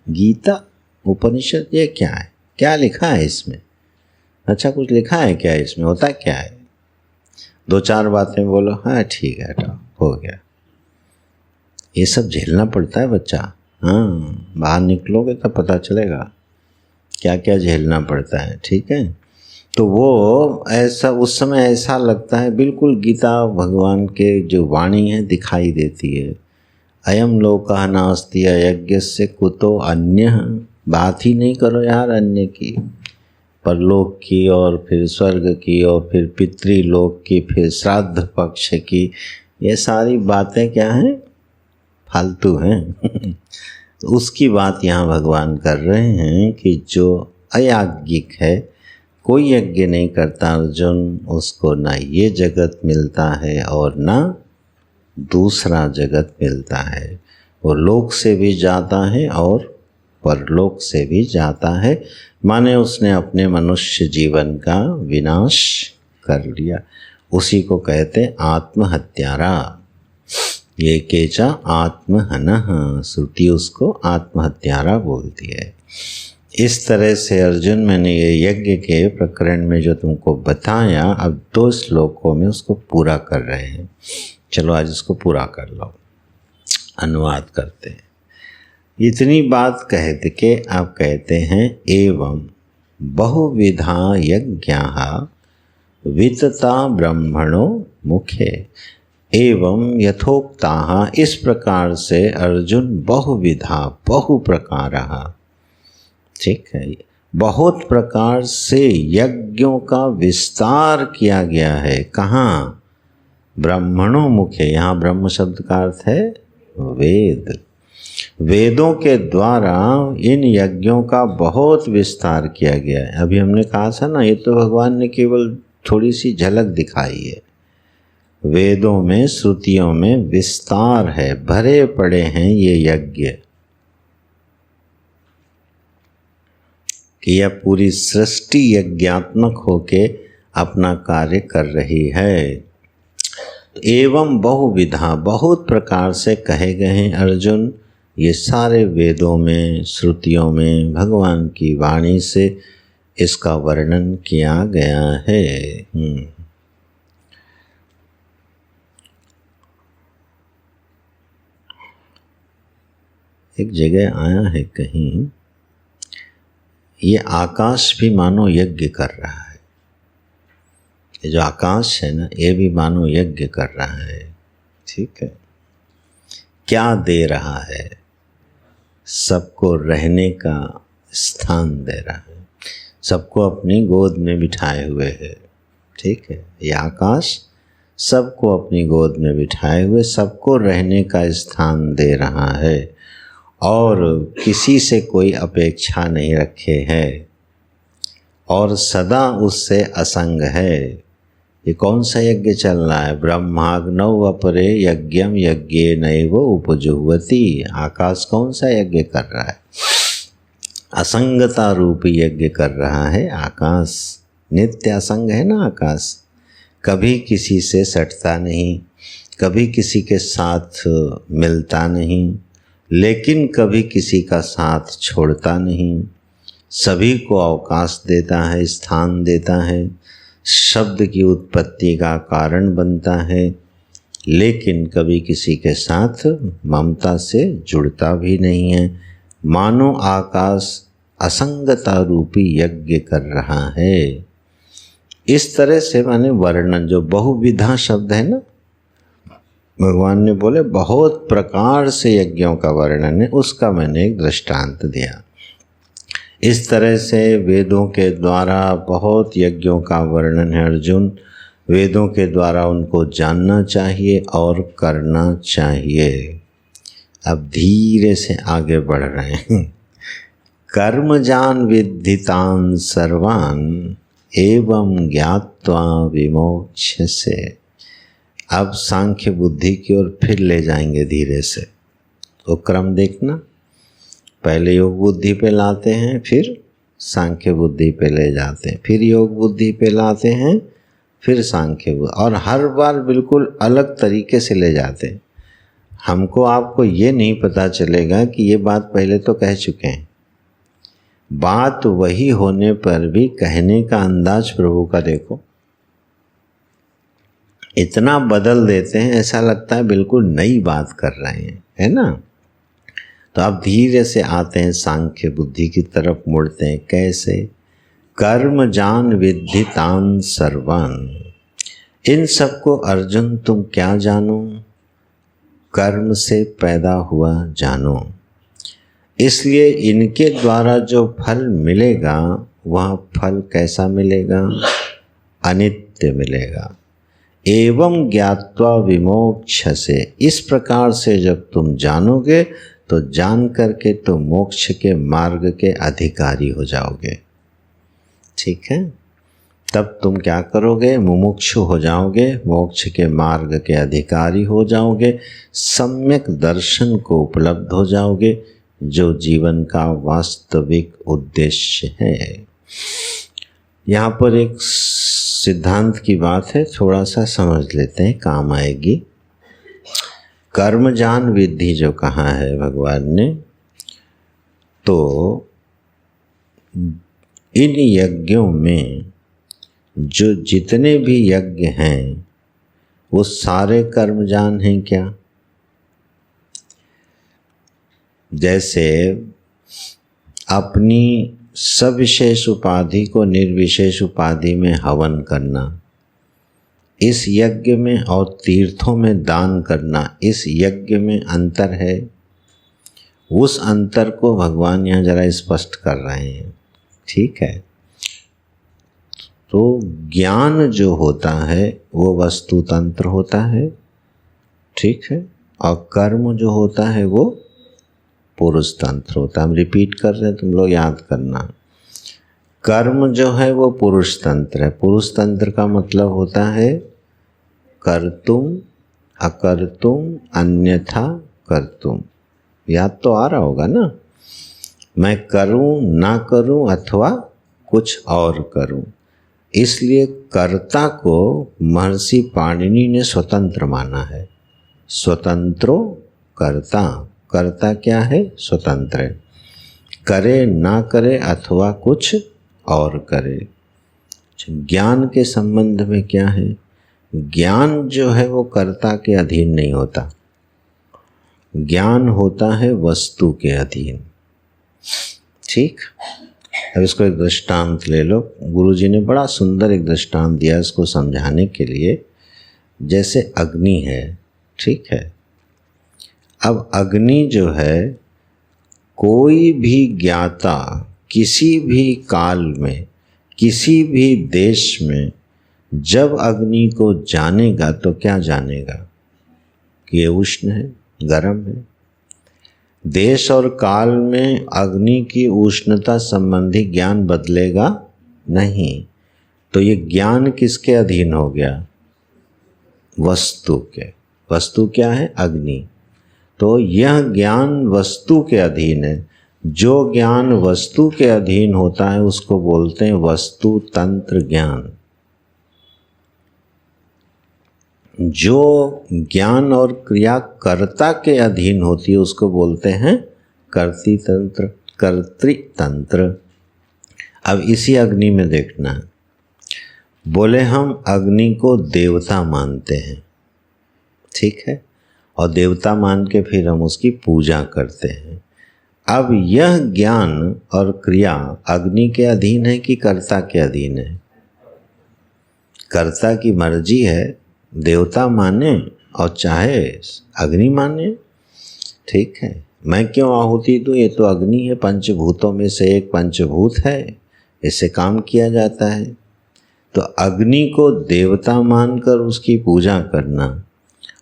गीता उपनिषद ये क्या है, क्या लिखा है इसमें? अच्छा कुछ लिखा है क्या इसमें, होता क्या है? दो चार बातें बोलो, हाँ ठीक है, हटाओ, हो गया। ये सब झेलना पड़ता है बच्चा। हाँ, बाहर निकलोगे तब पता चलेगा क्या क्या झेलना पड़ता है। ठीक है। तो वो ऐसा, उस समय ऐसा लगता है बिल्कुल गीता भगवान के जो वाणी है दिखाई देती है। अयम लोकः नास्ति अयज्ञस्य कुतो अन्यः, बात ही नहीं करो यार अन्य की, परलोक की और फिर स्वर्ग की और फिर पितृलोक की, फिर श्राद्ध पक्ष की, ये सारी बातें क्या हैं, फालतू हैं। उसकी बात यहाँ भगवान कर रहे हैं कि जो अयाज्ञिक है, कोई यज्ञ नहीं करता अर्जुन, उसको ना ये जगत मिलता है और ना दूसरा जगत मिलता है। वो लोक से भी जाता है और परलोक से भी जाता है, माने उसने अपने मनुष्य जीवन का विनाश कर लिया। उसी को कहते आत्महत्यारा। ये केचा आत्महनः, श्रुति उसको आत्महत्यारा बोलती है। इस तरह से अर्जुन, मैंने ये यज्ञ के प्रकरण में जो तुमको बताया, अब 2 श्लोकों में उसको पूरा कर रहे हैं। चलो आज इसको पूरा कर लो, अनुवाद करते हैं। इतनी बात कह के आप कहते हैं एवं बहुविधा यज्ञाः वितता ब्रह्मणो मुखे। एवं यथोक्ताः, इस प्रकार से अर्जुन बहुविधा बहु प्रकारः, ठीक है, बहुत प्रकार से यज्ञों का विस्तार किया गया है। कहाँ? ब्रह्मणों मुखे। यहाँ ब्रह्म शब्द का अर्थ है वेद। वेदों के द्वारा इन यज्ञों का बहुत विस्तार किया गया है। अभी हमने कहा था ना, ये तो भगवान ने केवल थोड़ी सी झलक दिखाई है। वेदों में, श्रुतियों में विस्तार है, भरे पड़े हैं ये यज्ञ, कि यह पूरी सृष्टि यज्ञात्मक होके अपना कार्य कर रही है। एवं बहुविधा, बहुत प्रकार से कहे गए हैं अर्जुन। ये सारे वेदों में, श्रुतियों में भगवान की वाणी से इसका वर्णन किया गया है। एक जगह आया है कहीं, ये आकाश भी मानो यज्ञ कर रहा है। ये जो आकाश है ना, ये भी मानो यज्ञ कर रहा है। ठीक है, क्या दे रहा है? सबको रहने का स्थान दे रहा है, सबको अपनी गोद में बिठाए हुए है। ठीक है, ये आकाश सबको अपनी गोद में बिठाए हुए, सबको रहने का स्थान दे रहा है और किसी से कोई अपेक्षा नहीं रखे है और सदा उससे असंग है। ये कौन सा यज्ञ चल रहा है? ब्रह्माग्नौ अपरे यज्ञम यज्ञे नैव उपजुह्वति। आकाश कौन सा यज्ञ कर रहा है? असंगता रूपी यज्ञ कर रहा है आकाश। नित्य असंग है ना आकाश, कभी किसी से सटता नहीं, कभी किसी के साथ मिलता नहीं, लेकिन कभी किसी का साथ छोड़ता नहीं, सभी को अवकाश देता है, स्थान देता है, शब्द की उत्पत्ति का कारण बनता है, लेकिन कभी किसी के साथ ममता से जुड़ता भी नहीं है। मानो आकाश असंगता रूपी यज्ञ कर रहा है। इस तरह से मैंने वर्णन, जो बहुविधा शब्द है ना, भगवान ने बोले बहुत प्रकार से यज्ञों का वर्णन है, उसका मैंने एक दृष्टांत दिया। इस तरह से वेदों के द्वारा बहुत यज्ञों का वर्णन है अर्जुन। वेदों के द्वारा उनको जानना चाहिए और करना चाहिए। अब धीरे से आगे बढ़ रहे हैं। कर्म जान विद्धितान सर्वान एवं ज्ञात्वा विमोक्ष्यसे। अब सांख्य बुद्धि की ओर फिर ले जाएंगे धीरे से। तो क्रम देखना, पहले योग बुद्धि पे लाते हैं, फिर सांख्य बुद्धि पे ले जाते हैं, फिर योग बुद्धि पे लाते हैं, फिर सांख्य बुद्धि, और हर बार बिल्कुल अलग तरीके से ले जाते हैं। हमको आपको ये नहीं पता चलेगा कि ये बात पहले तो कह चुके हैं। बात वही होने पर भी कहने का अंदाज प्रभु का देखो, इतना बदल देते हैं, ऐसा लगता है बिल्कुल नई बात कर रहे हैं, है ना। तो आप धीरे से आते हैं सांख्य बुद्धि की तरफ, मुड़ते हैं। कैसे? कर्म जान विद्धितान सर्वान। इन सबको अर्जुन तुम क्या जानो? कर्म से पैदा हुआ जानो। इसलिए इनके द्वारा जो फल मिलेगा, वह फल कैसा मिलेगा? अनित्य मिलेगा। एवं ज्ञात्वा विमोक्षसे, इस प्रकार से जब तुम जानोगे तो जान करके तुम मोक्ष के मार्ग के अधिकारी हो जाओगे। ठीक है, तब तुम क्या करोगे, मुमुक्षु हो जाओगे, मोक्ष के मार्ग के अधिकारी हो जाओगे, सम्यक दर्शन को उपलब्ध हो जाओगे, जो जीवन का वास्तविक उद्देश्य है। यहाँ पर एक सिद्धांत की बात है, थोड़ा सा समझ लेते हैं, काम आएगी। कर्मजान विधि जो कहा है भगवान ने, तो इन यज्ञों में जो जितने भी यज्ञ हैं वो सारे कर्मजान हैं क्या? जैसे अपनी सविशेष उपाधि को निर्विशेष उपाधि में हवन करना, इस यज्ञ में, और तीर्थों में दान करना, इस यज्ञ में अंतर है। उस अंतर को भगवान यहाँ जरा स्पष्ट कर रहे हैं। ठीक है, तो ज्ञान जो होता है वो वस्तु तंत्र होता है, ठीक है, और कर्म जो होता है वो पुरुष तंत्र होता है। हम रिपीट कर रहे हैं, तुम लोग याद करना। कर्म जो है वो पुरुष तंत्र है। पुरुष तंत्र का मतलब होता है कर्तुम अकर्तुम अन्यथा कर्तुम। याद तो आ रहा होगा ना, मैं करूं ना करूं अथवा कुछ और करूं। इसलिए कर्ता को महर्षि पाणिनि ने स्वतंत्र माना है। स्वतंत्रो कर्ता, कर्ता क्या है, स्वतंत्र है, करे ना करे अथवा कुछ और करे। ज्ञान के संबंध में क्या है, ज्ञान जो है वो कर्ता के अधीन नहीं होता, ज्ञान होता है वस्तु के अधीन। ठीक, अब इसको एक दृष्टांत ले लो। गुरुजी ने बड़ा सुंदर एक दृष्टांत दिया इसको समझाने के लिए। जैसे अग्नि है, ठीक है, अब अग्नि जो है, कोई भी ज्ञाता किसी भी काल में किसी भी देश में जब अग्नि को जानेगा तो क्या जानेगा कि ये उष्ण है, गर्म है। देश और काल में अग्नि की उष्णता संबंधी ज्ञान बदलेगा नहीं। तो ये ज्ञान किसके अधीन हो गया, वस्तु के। वस्तु क्या है, अग्नि। तो यह ज्ञान वस्तु के अधीन है। जो ज्ञान वस्तु के अधीन होता है उसको बोलते हैं वस्तु तंत्र ज्ञान। जो ज्ञान और क्रिया कर्ता के अधीन होती है उसको बोलते हैं कर्तृतंत्र, कर्तृतंत्र। अब इसी अग्नि में देखना है, बोले हम अग्नि को देवता मानते हैं, ठीक है, और देवता मान के फिर हम उसकी पूजा करते हैं। अब यह ज्ञान और क्रिया अग्नि के अधीन है कि कर्ता के अधीन है? कर्ता की मर्जी है, देवता माने और चाहे अग्नि माने, ठीक है। मैं क्यों आहुति दूँ, ये तो अग्नि है, पंचभूतों में से एक पंचभूत है, इससे काम किया जाता है। तो अग्नि को देवता मानकर उसकी पूजा करना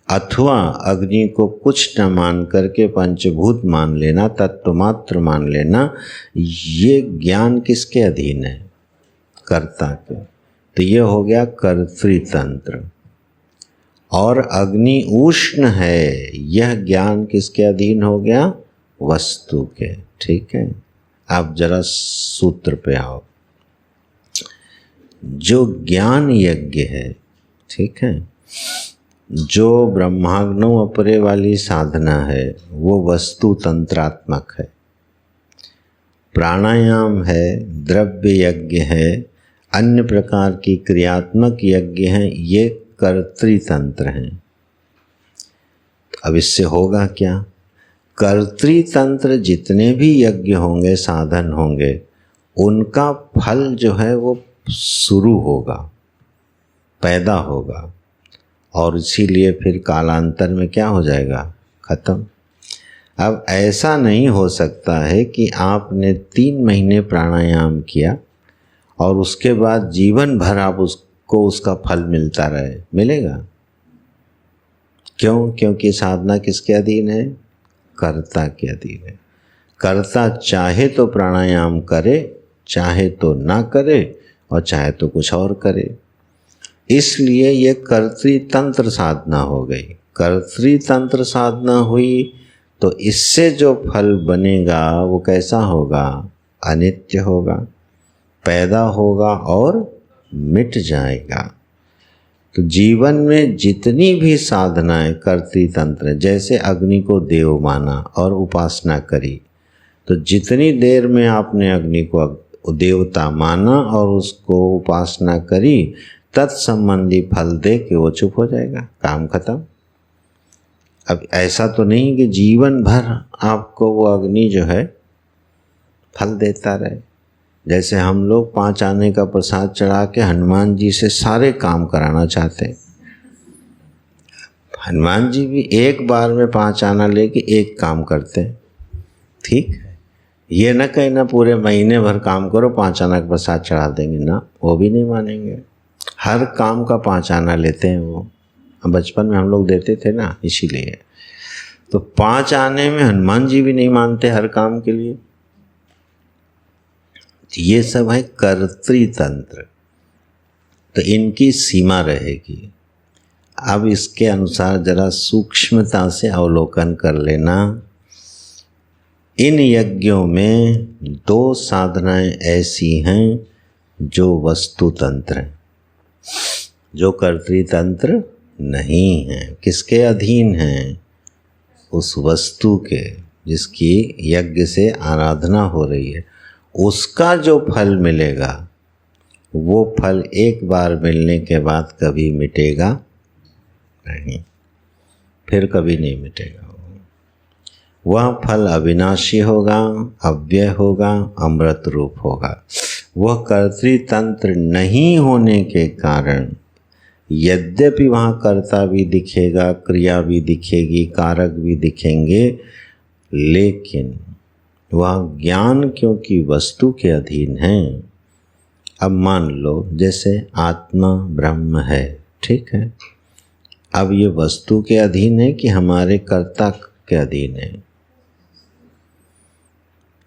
अथवा अग्नि को कुछ न मान करके पंचभूत मान लेना, तत्व मात्र मान लेना, ये ज्ञान किसके अधीन है, कर्ता के। तो ये हो गया कर्तृतंत्र। और अग्नि उष्ण है, यह ज्ञान किसके अधीन हो गया, वस्तु के, ठीक है। आप जरा सूत्र पे आओ। जो ज्ञान यज्ञ है, ठीक है, जो ब्रह्माग्नो अपरे वाली साधना है वो वस्तु तंत्रात्मक है। प्राणायाम है, द्रव्य यज्ञ है, अन्य प्रकार की क्रियात्मक यज्ञ हैं, ये कर्तृतंत्र हैं। अब इससे होगा क्या, कर्तृतंत्र जितने भी यज्ञ होंगे, साधन होंगे, उनका फल जो है वो शुरू होगा, पैदा होगा, और इसीलिए फिर कालांतर में क्या हो जाएगा, खत्म। अब ऐसा नहीं हो सकता है कि आपने 3 महीने प्राणायाम किया और उसके बाद जीवन भर आप उस को उसका फल मिलता रहे, मिलेगा? क्यों? क्योंकि साधना किसके अधीन है? कर्ता के अधीन है। कर्ता चाहे तो प्राणायाम करे, चाहे तो ना करे, और चाहे तो कुछ और करे। इसलिए ये कर्तृतंत्र साधना हो गई। कर्तृतंत्र साधना हुई तो इससे जो फल बनेगा वो कैसा होगा? अनित्य होगा, पैदा होगा और मिट जाएगा। तो जीवन में जितनी भी साधनाएं कर्तृतंत्र, जैसे अग्नि को देव माना और उपासना करी, तो जितनी देर में आपने अग्नि को देवता माना और उसको उपासना करी, तत्संबंधी फल दे के वो चुप हो जाएगा, काम खत्म। अब ऐसा तो नहीं कि जीवन भर आपको वो अग्नि जो है फल देता रहे। जैसे हम लोग 5 आने का प्रसाद चढ़ा के हनुमान जी से सारे काम कराना चाहते हैं। हनुमान जी भी एक बार में 5 आना लेके एक काम करते हैं, ठीक है। ये न कहना पूरे महीने भर काम करो 5 आना का प्रसाद चढ़ा देंगे, ना, वो भी नहीं मानेंगे। हर काम का 5 आना लेते हैं वो। बचपन में हम लोग देते थे ना, इसीलिए। तो 5 आने में हनुमान जी भी नहीं मानते हर काम के लिए। ये सब है कर्तृतंत्र, तो इनकी सीमा रहेगी। अब इसके अनुसार जरा सूक्ष्मता से अवलोकन कर लेना। इन यज्ञों में 2 साधनाएं ऐसी हैं जो वस्तु तंत्र हैं, जो कर्तृतंत्र नहीं है। किसके अधीन हैं? उस वस्तु के, जिसकी यज्ञ से आराधना हो रही है। उसका जो फल मिलेगा वो फल एक बार मिलने के बाद कभी मिटेगा नहीं, फिर कभी नहीं मिटेगा। वह फल अविनाशी होगा, अव्यय होगा, अमृत रूप होगा। वह कर्तृतंत्र नहीं होने के कारण यद्यपि वहाँ कर्ता भी दिखेगा, क्रिया भी दिखेगी, कारक भी दिखेंगे, लेकिन वह ज्ञान क्योंकि वस्तु के अधीन है। अब मान लो जैसे आत्मा ब्रह्म है, ठीक है। अब ये वस्तु के अधीन है कि हमारे कर्ता के अधीन है?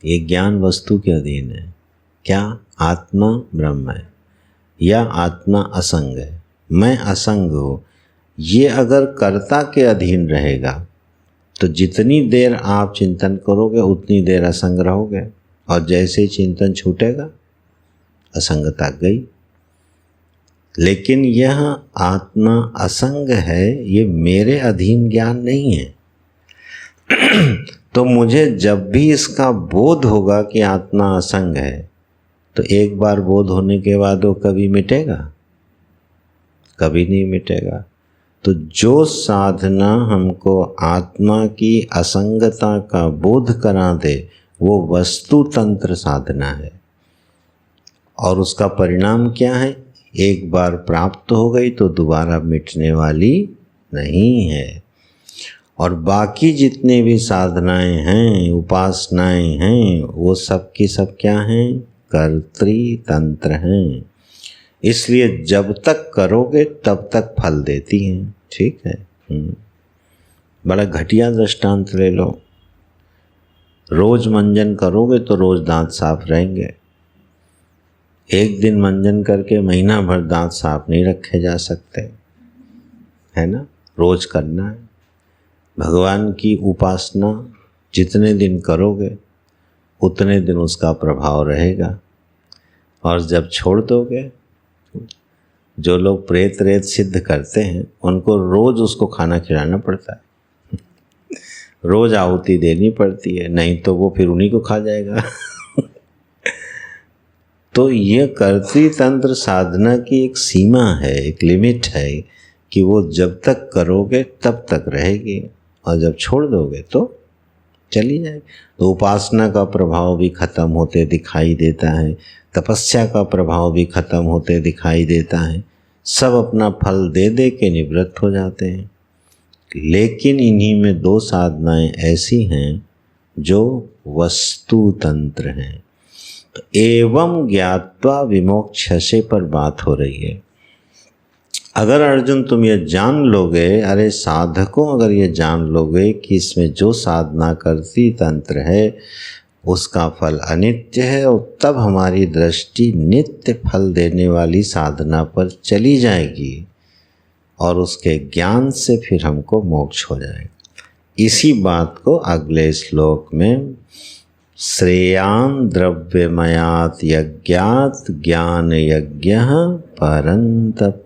ये ज्ञान वस्तु के अधीन है। क्या आत्मा ब्रह्म है या आत्मा असंग है? मैं असंग हूँ। ये अगर कर्ता के अधीन रहेगा तो जितनी देर आप चिंतन करोगे उतनी देर असंग रहोगे, और जैसे ही चिंतन छूटेगा असंगता गई। लेकिन यह आत्मा असंग है, ये मेरे अधीन ज्ञान नहीं है। तो मुझे जब भी इसका बोध होगा कि आत्मा असंग है, तो एक बार बोध होने के बाद वो कभी मिटेगा? कभी नहीं मिटेगा। तो जो साधना हमको आत्मा की असंगता का बोध करा दे वो वस्तु तंत्र साधना है। और उसका परिणाम क्या है? एक बार प्राप्त हो गई तो दोबारा मिटने वाली नहीं है। और बाकी जितने भी साधनाएं हैं, उपासनाएं हैं, वो सब की सब क्या हैं? कर्तृतंत्र हैं। इसलिए जब तक करोगे तब तक फल देती हैं, ठीक है। बड़ा घटिया दृष्टांत ले लो। रोज मंजन करोगे तो रोज दांत साफ रहेंगे। एक दिन मंजन करके महीना भर दांत साफ नहीं रखे जा सकते, है ना। रोज करना है। भगवान की उपासना जितने दिन करोगे उतने दिन उसका प्रभाव रहेगा, और जब छोड़ दोगे, जो लोग प्रेत रेत सिद्ध करते हैं उनको रोज उसको खाना खिलाना पड़ता है, रोज आहुति देनी पड़ती है, नहीं तो वो फिर उन्हीं को खा जाएगा। तो ये कर्तृतंत्र साधना की एक सीमा है, एक लिमिट है कि वो जब तक करोगे तब तक रहेगी, और जब छोड़ दोगे तो चली जाए। तो उपासना का प्रभाव भी खत्म होते दिखाई देता है, तपस्या का प्रभाव भी खत्म होते दिखाई देता है। सब अपना फल दे दे के निवृत्त हो जाते हैं। लेकिन इन्हीं में 2 साधनाएं ऐसी हैं जो वस्तु तंत्र हैं। तो एवं ज्ञात्वा विमोक्षसे पर बात हो रही है। अगर अर्जुन तुम ये जान लोगे, अरे साधकों अगर ये जान लोगे कि इसमें जो साधना करती तंत्र है उसका फल अनित्य है, और तब हमारी दृष्टि नित्य फल देने वाली साधना पर चली जाएगी और उसके ज्ञान से फिर हमको मोक्ष हो जाएगा। इसी बात को अगले श्लोक में श्रेयान द्रव्यमयात यज्ञात ज्ञान यज्ञ परंतप।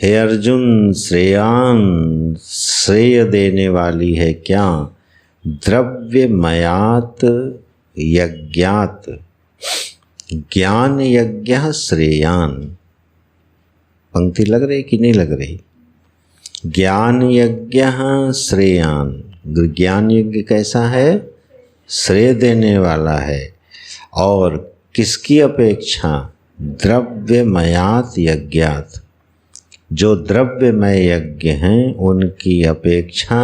हे अर्जुन, श्रेयान श्रेय देने वाली है क्या? द्रव्यमयात यज्ञात ज्ञान यज्ञ श्रेयान। पंक्ति लग रही कि नहीं लग रही? ज्ञान यज्ञ श्रेयान, ज्ञान यज्ञ कैसा है? श्रेय देने वाला है। और किसकी अपेक्षा? द्रव्यमयात यज्ञात, जो द्रव्यमय यज्ञ हैं उनकी अपेक्षा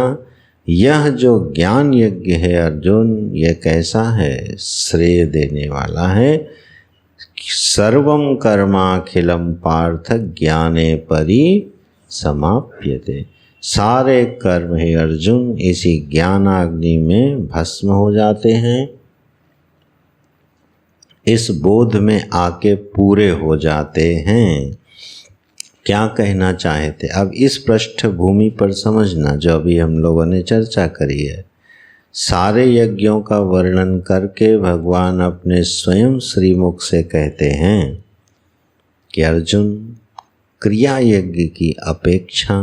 यह जो ज्ञान यज्ञ है अर्जुन, यह कैसा है? श्रेय देने वाला है। सर्वं कर्माखिलम पार्थ ज्ञाने परि समाप्यते। सारे कर्म हे अर्जुन इसी ज्ञानाग्नि में भस्म हो जाते हैं, इस बोध में आके पूरे हो जाते हैं। क्या कहना चाहते? अब इस पृष्ठभूमि पर समझना जो अभी हम लोगों ने चर्चा करी है। सारे यज्ञों का वर्णन करके भगवान अपने स्वयं श्रीमुख से कहते हैं कि अर्जुन, क्रिया यज्ञ की अपेक्षा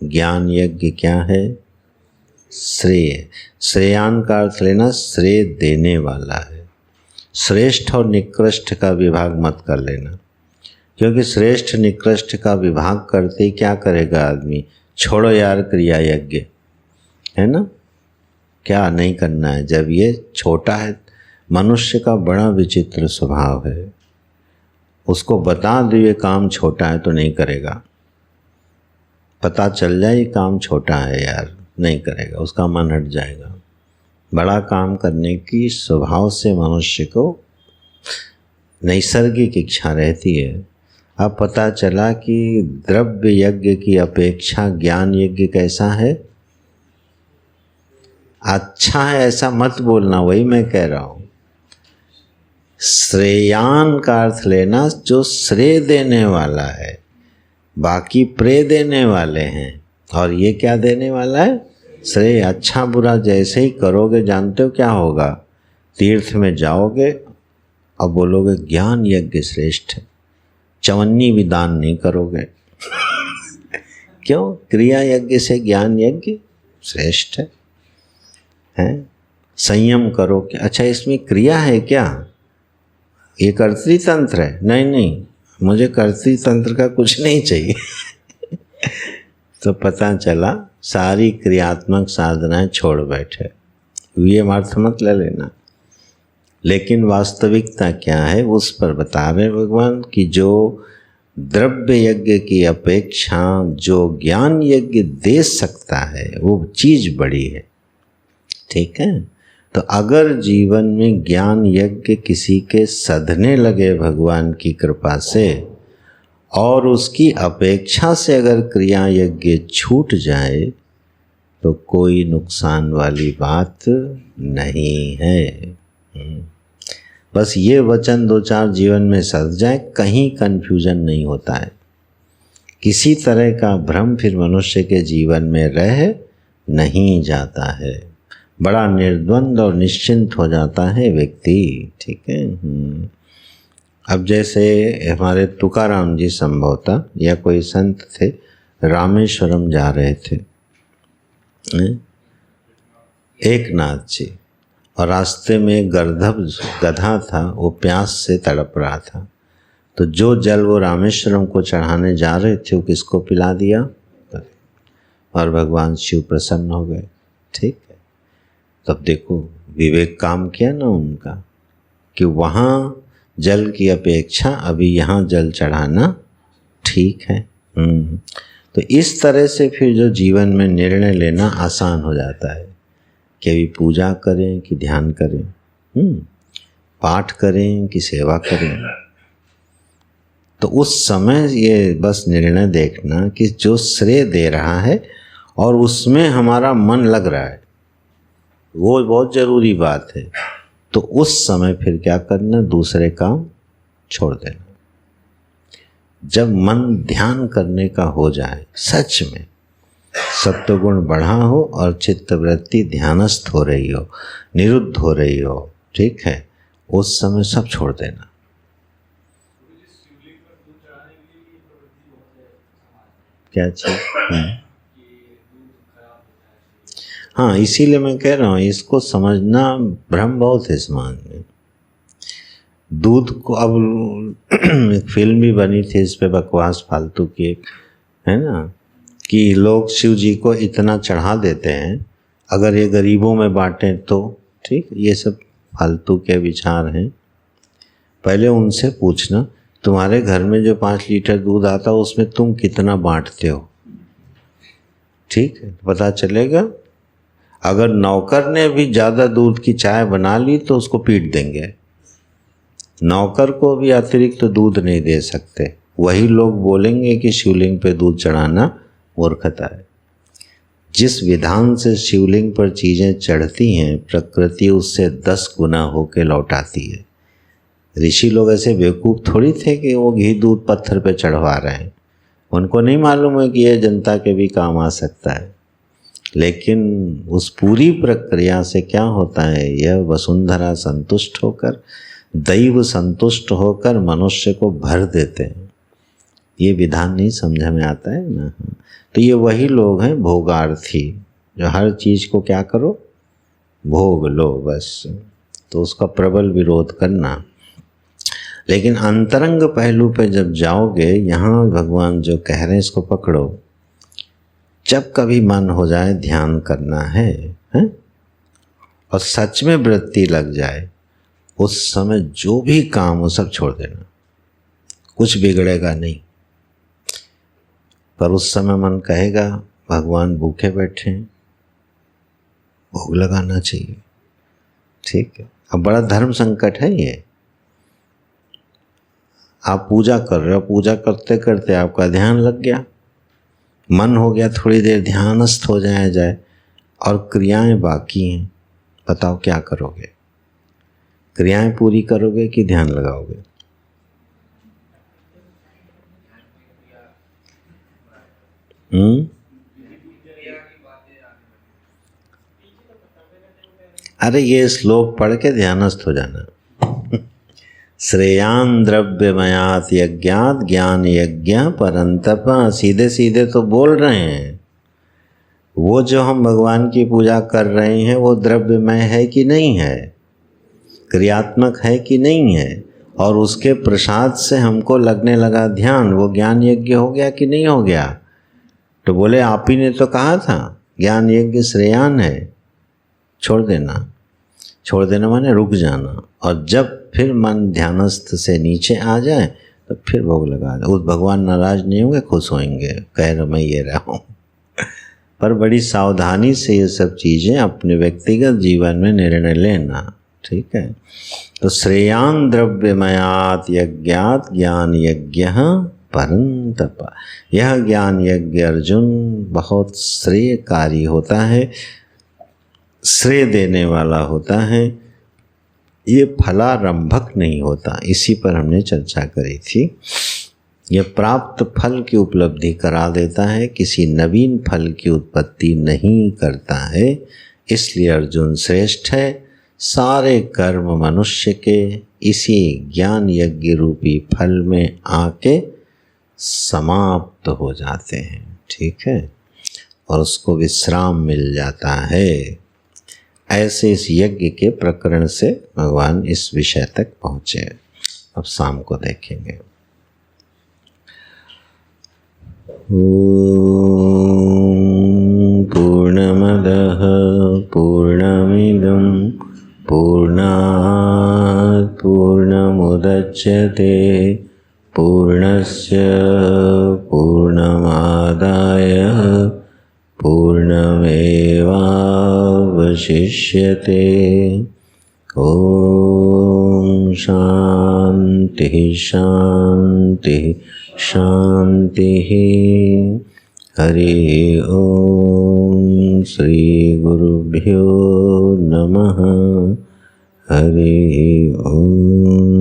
ज्ञान यज्ञ क्या है? श्रेय। श्रेयान का अर्थ लेना श्रेय देने वाला है। श्रेष्ठ और निकृष्ट का विभाग मत कर लेना, क्योंकि श्रेष्ठ निकृष्ट का विभाग करते ही क्या करेगा आदमी? छोड़ो यार क्रिया यज्ञ, है ना, क्या नहीं करना है। जब ये छोटा है, मनुष्य का बड़ा विचित्र स्वभाव है, उसको बता दो ये काम छोटा है तो नहीं करेगा। पता चल जाए ये काम छोटा है यार, नहीं करेगा, उसका मन हट जाएगा। बड़ा काम करने की स्वभाव से मनुष्य को नैसर्गिक इच्छा रहती है। अब पता चला कि द्रव्य यज्ञ की अपेक्षा ज्ञान यज्ञ कैसा है? अच्छा है ऐसा मत बोलना, वही मैं कह रहा हूँ। श्रेयान का अर्थ लेना जो श्रेय देने वाला है, बाकी प्रेय देने वाले हैं, और ये क्या देने वाला है? श्रेय। अच्छा बुरा जैसे ही करोगे जानते हो क्या होगा? तीर्थ में जाओगे और बोलोगे ज्ञान यज्ञ श्रेष्ठ है, चवन्नी भी दान नहीं करोगे। क्यों? क्रिया यज्ञ से ज्ञान यज्ञ श्रेष्ठ है। संयम करो क्या? अच्छा इसमें क्रिया है क्या? ये कर्तृ तंत्र है? नहीं नहीं, मुझे कर्तृ तंत्र का कुछ नहीं चाहिए। तो पता चला सारी क्रियात्मक साधनाएं छोड़ बैठे। ये अर्थ मत ले लेना। लेकिन वास्तविकता क्या है उस पर बता रहे भगवान कि जो द्रव्य यज्ञ की अपेक्षा जो ज्ञान यज्ञ दे सकता है वो चीज़ बड़ी है। ठीक है, तो अगर जीवन में ज्ञान यज्ञ किसी के सधने लगे भगवान की कृपा से, और उसकी अपेक्षा से अगर क्रिया यज्ञ छूट जाए तो कोई नुकसान वाली बात नहीं है। बस ये वचन दो चार जीवन में सध जाए, कहीं कन्फ्यूजन नहीं होता है। किसी तरह का भ्रम फिर मनुष्य के जीवन में रह नहीं जाता है। बड़ा निर्द्वंद और निश्चिंत हो जाता है व्यक्ति। ठीक है। अब जैसे हमारे तुकाराम जी संभवतः या कोई संत थे, रामेश्वरम जा रहे थे, एकनाथ जी, और रास्ते में एक गर्दभ गधा था, वो प्यास से तड़प रहा था। तो जो जल वो रामेश्वरम को चढ़ाने जा रहे थे वो किसको पिला दिया? और भगवान शिव प्रसन्न हो गए। ठीक है, तब देखो विवेक काम किया ना उनका, कि वहाँ जल की अपेक्षा अभी यहाँ जल चढ़ाना ठीक है। तो इस तरह से फिर जो जीवन में निर्णय लेना आसान हो जाता है कि अभी पूजा करें कि ध्यान करें, पाठ करें कि सेवा करें। तो उस समय ये बस निर्णय देखना कि जो श्रेय दे रहा है और उसमें हमारा मन लग रहा है, वो बहुत ज़रूरी बात है। तो उस समय फिर क्या करना, दूसरे काम छोड़ देना। जब मन ध्यान करने का हो जाए, सच में सत्वगुण बढ़ा हो और चित्तवृत्ति ध्यानस्थ हो रही हो, निरुद्ध हो रही हो, ठीक है, उस समय सब छोड़ देना। क्या चीज? हाँ, इसीलिए मैं कह रहा हूँ, इसको समझना भ्रम बहुत है समाज में। दूध को, अब एक फिल्म भी बनी थी इस पे, बकवास फालतू की, है ना, कि लोग शिव जी को इतना चढ़ा देते हैं, अगर ये गरीबों में बांटें तो ठीक। ये सब फालतू के विचार हैं। पहले उनसे पूछना, तुम्हारे घर में जो 5 लीटर दूध आता है उसमें तुम कितना बांटते हो, ठीक है, पता चलेगा। अगर नौकर ने भी ज़्यादा दूध की चाय बना ली तो उसको पीट देंगे। नौकर को भी अतिरिक्त तो दूध नहीं दे सकते। वही लोग बोलेंगे कि शिवलिंग पे दूध चढ़ाना मूर्खता है। जिस विधान से शिवलिंग पर चीज़ें चढ़ती हैं, प्रकृति उससे 10 गुना होकर लौटाती है। ऋषि लोग ऐसे बेवकूफ़ थोड़ी थे कि वो घी दूध पत्थर पे चढ़वा रहे हैं। उनको नहीं मालूम है कि यह जनता के भी काम आ सकता है। लेकिन उस पूरी प्रक्रिया से क्या होता है, यह वसुंधरा संतुष्ट होकर, दैव संतुष्ट होकर मनुष्य को भर देते हैं। ये विधान नहीं समझ में आता है ना। तो ये वही लोग हैं भोगार्थी, जो हर चीज़ को क्या करो, भोग लो बस। तो उसका प्रबल विरोध करना। लेकिन अंतरंग पहलू पे जब जाओगे, यहाँ भगवान जो कह रहे हैं इसको पकड़ो। जब कभी मन हो जाए ध्यान करना है, हैं? और सच में वृत्ति लग जाए, उस समय जो भी काम हो सब छोड़ देना, कुछ बिगड़ेगा नहीं। पर उस समय मन कहेगा भगवान भूखे बैठे हैं, भोग लगाना चाहिए, ठीक है। अब बड़ा धर्म संकट है ये। आप पूजा कर रहे हो, पूजा करते करते आपका ध्यान लग गया, मन हो गया थोड़ी देर ध्यानस्थ हो जाए और क्रियाएं बाकी हैं, बताओ क्या करोगे? क्रियाएं पूरी करोगे कि ध्यान लगाओगे? अरे ये श्लोक पढ़ के ध्यानस्थ हो जाना। श्रेयान द्रव्यमयात यज्ञात ज्ञान यज्ञ परंतप। सीधे सीधे तो बोल रहे हैं। वो जो हम भगवान की पूजा कर रहे हैं वो द्रव्यमय है कि नहीं है, क्रियात्मक है कि नहीं है, और उसके प्रसाद से हमको लगने लगा ध्यान, वो ज्ञान यज्ञ हो गया कि नहीं हो गया? तो बोले आप ही ने तो कहा था ज्ञान यज्ञ श्रेयान है। छोड़ देना। छोड़ देना माने रुक जाना। और जब फिर मन ध्यानस्थ से नीचे आ जाए तो फिर भोग लगा दे। उस भगवान नाराज नहीं होंगे, खुश होंगे, कह रहे मैं ये रहा हूँ। पर बड़ी सावधानी से ये सब चीज़ें अपने व्यक्तिगत जीवन में निर्णय लेना, ठीक है। तो श्रेयान द्रव्यमयात यज्ञात ज्ञान यज्ञ परंतप। यह ज्ञान यज्ञ अर्जुन बहुत श्रेयकारी होता है, श्रेय देने वाला होता है, ये फलारंभक नहीं होता। इसी पर हमने चर्चा करी थी। यह प्राप्त फल की उपलब्धि करा देता है, किसी नवीन फल की उत्पत्ति नहीं करता है। इसलिए अर्जुन श्रेष्ठ है। सारे कर्म मनुष्य के इसी ज्ञान यज्ञ रूपी फल में आके समाप्त हो जाते हैं, ठीक है, और उसको विश्राम मिल जाता है। ऐसे इस यज्ञ के प्रकरण से भगवान इस विषय तक पहुँचे। अब शाम को देखेंगे। पूर्णमदः पूर्णमिदं पूर्णात् पूर्णमुदच्यते पूर्णस्य पूर्णमादाय पूर्णमेवावशिष्यते। ओम शांति शांति शांति। हरि ओम। श्री गुरुभ्यो नमः। हरि ओम।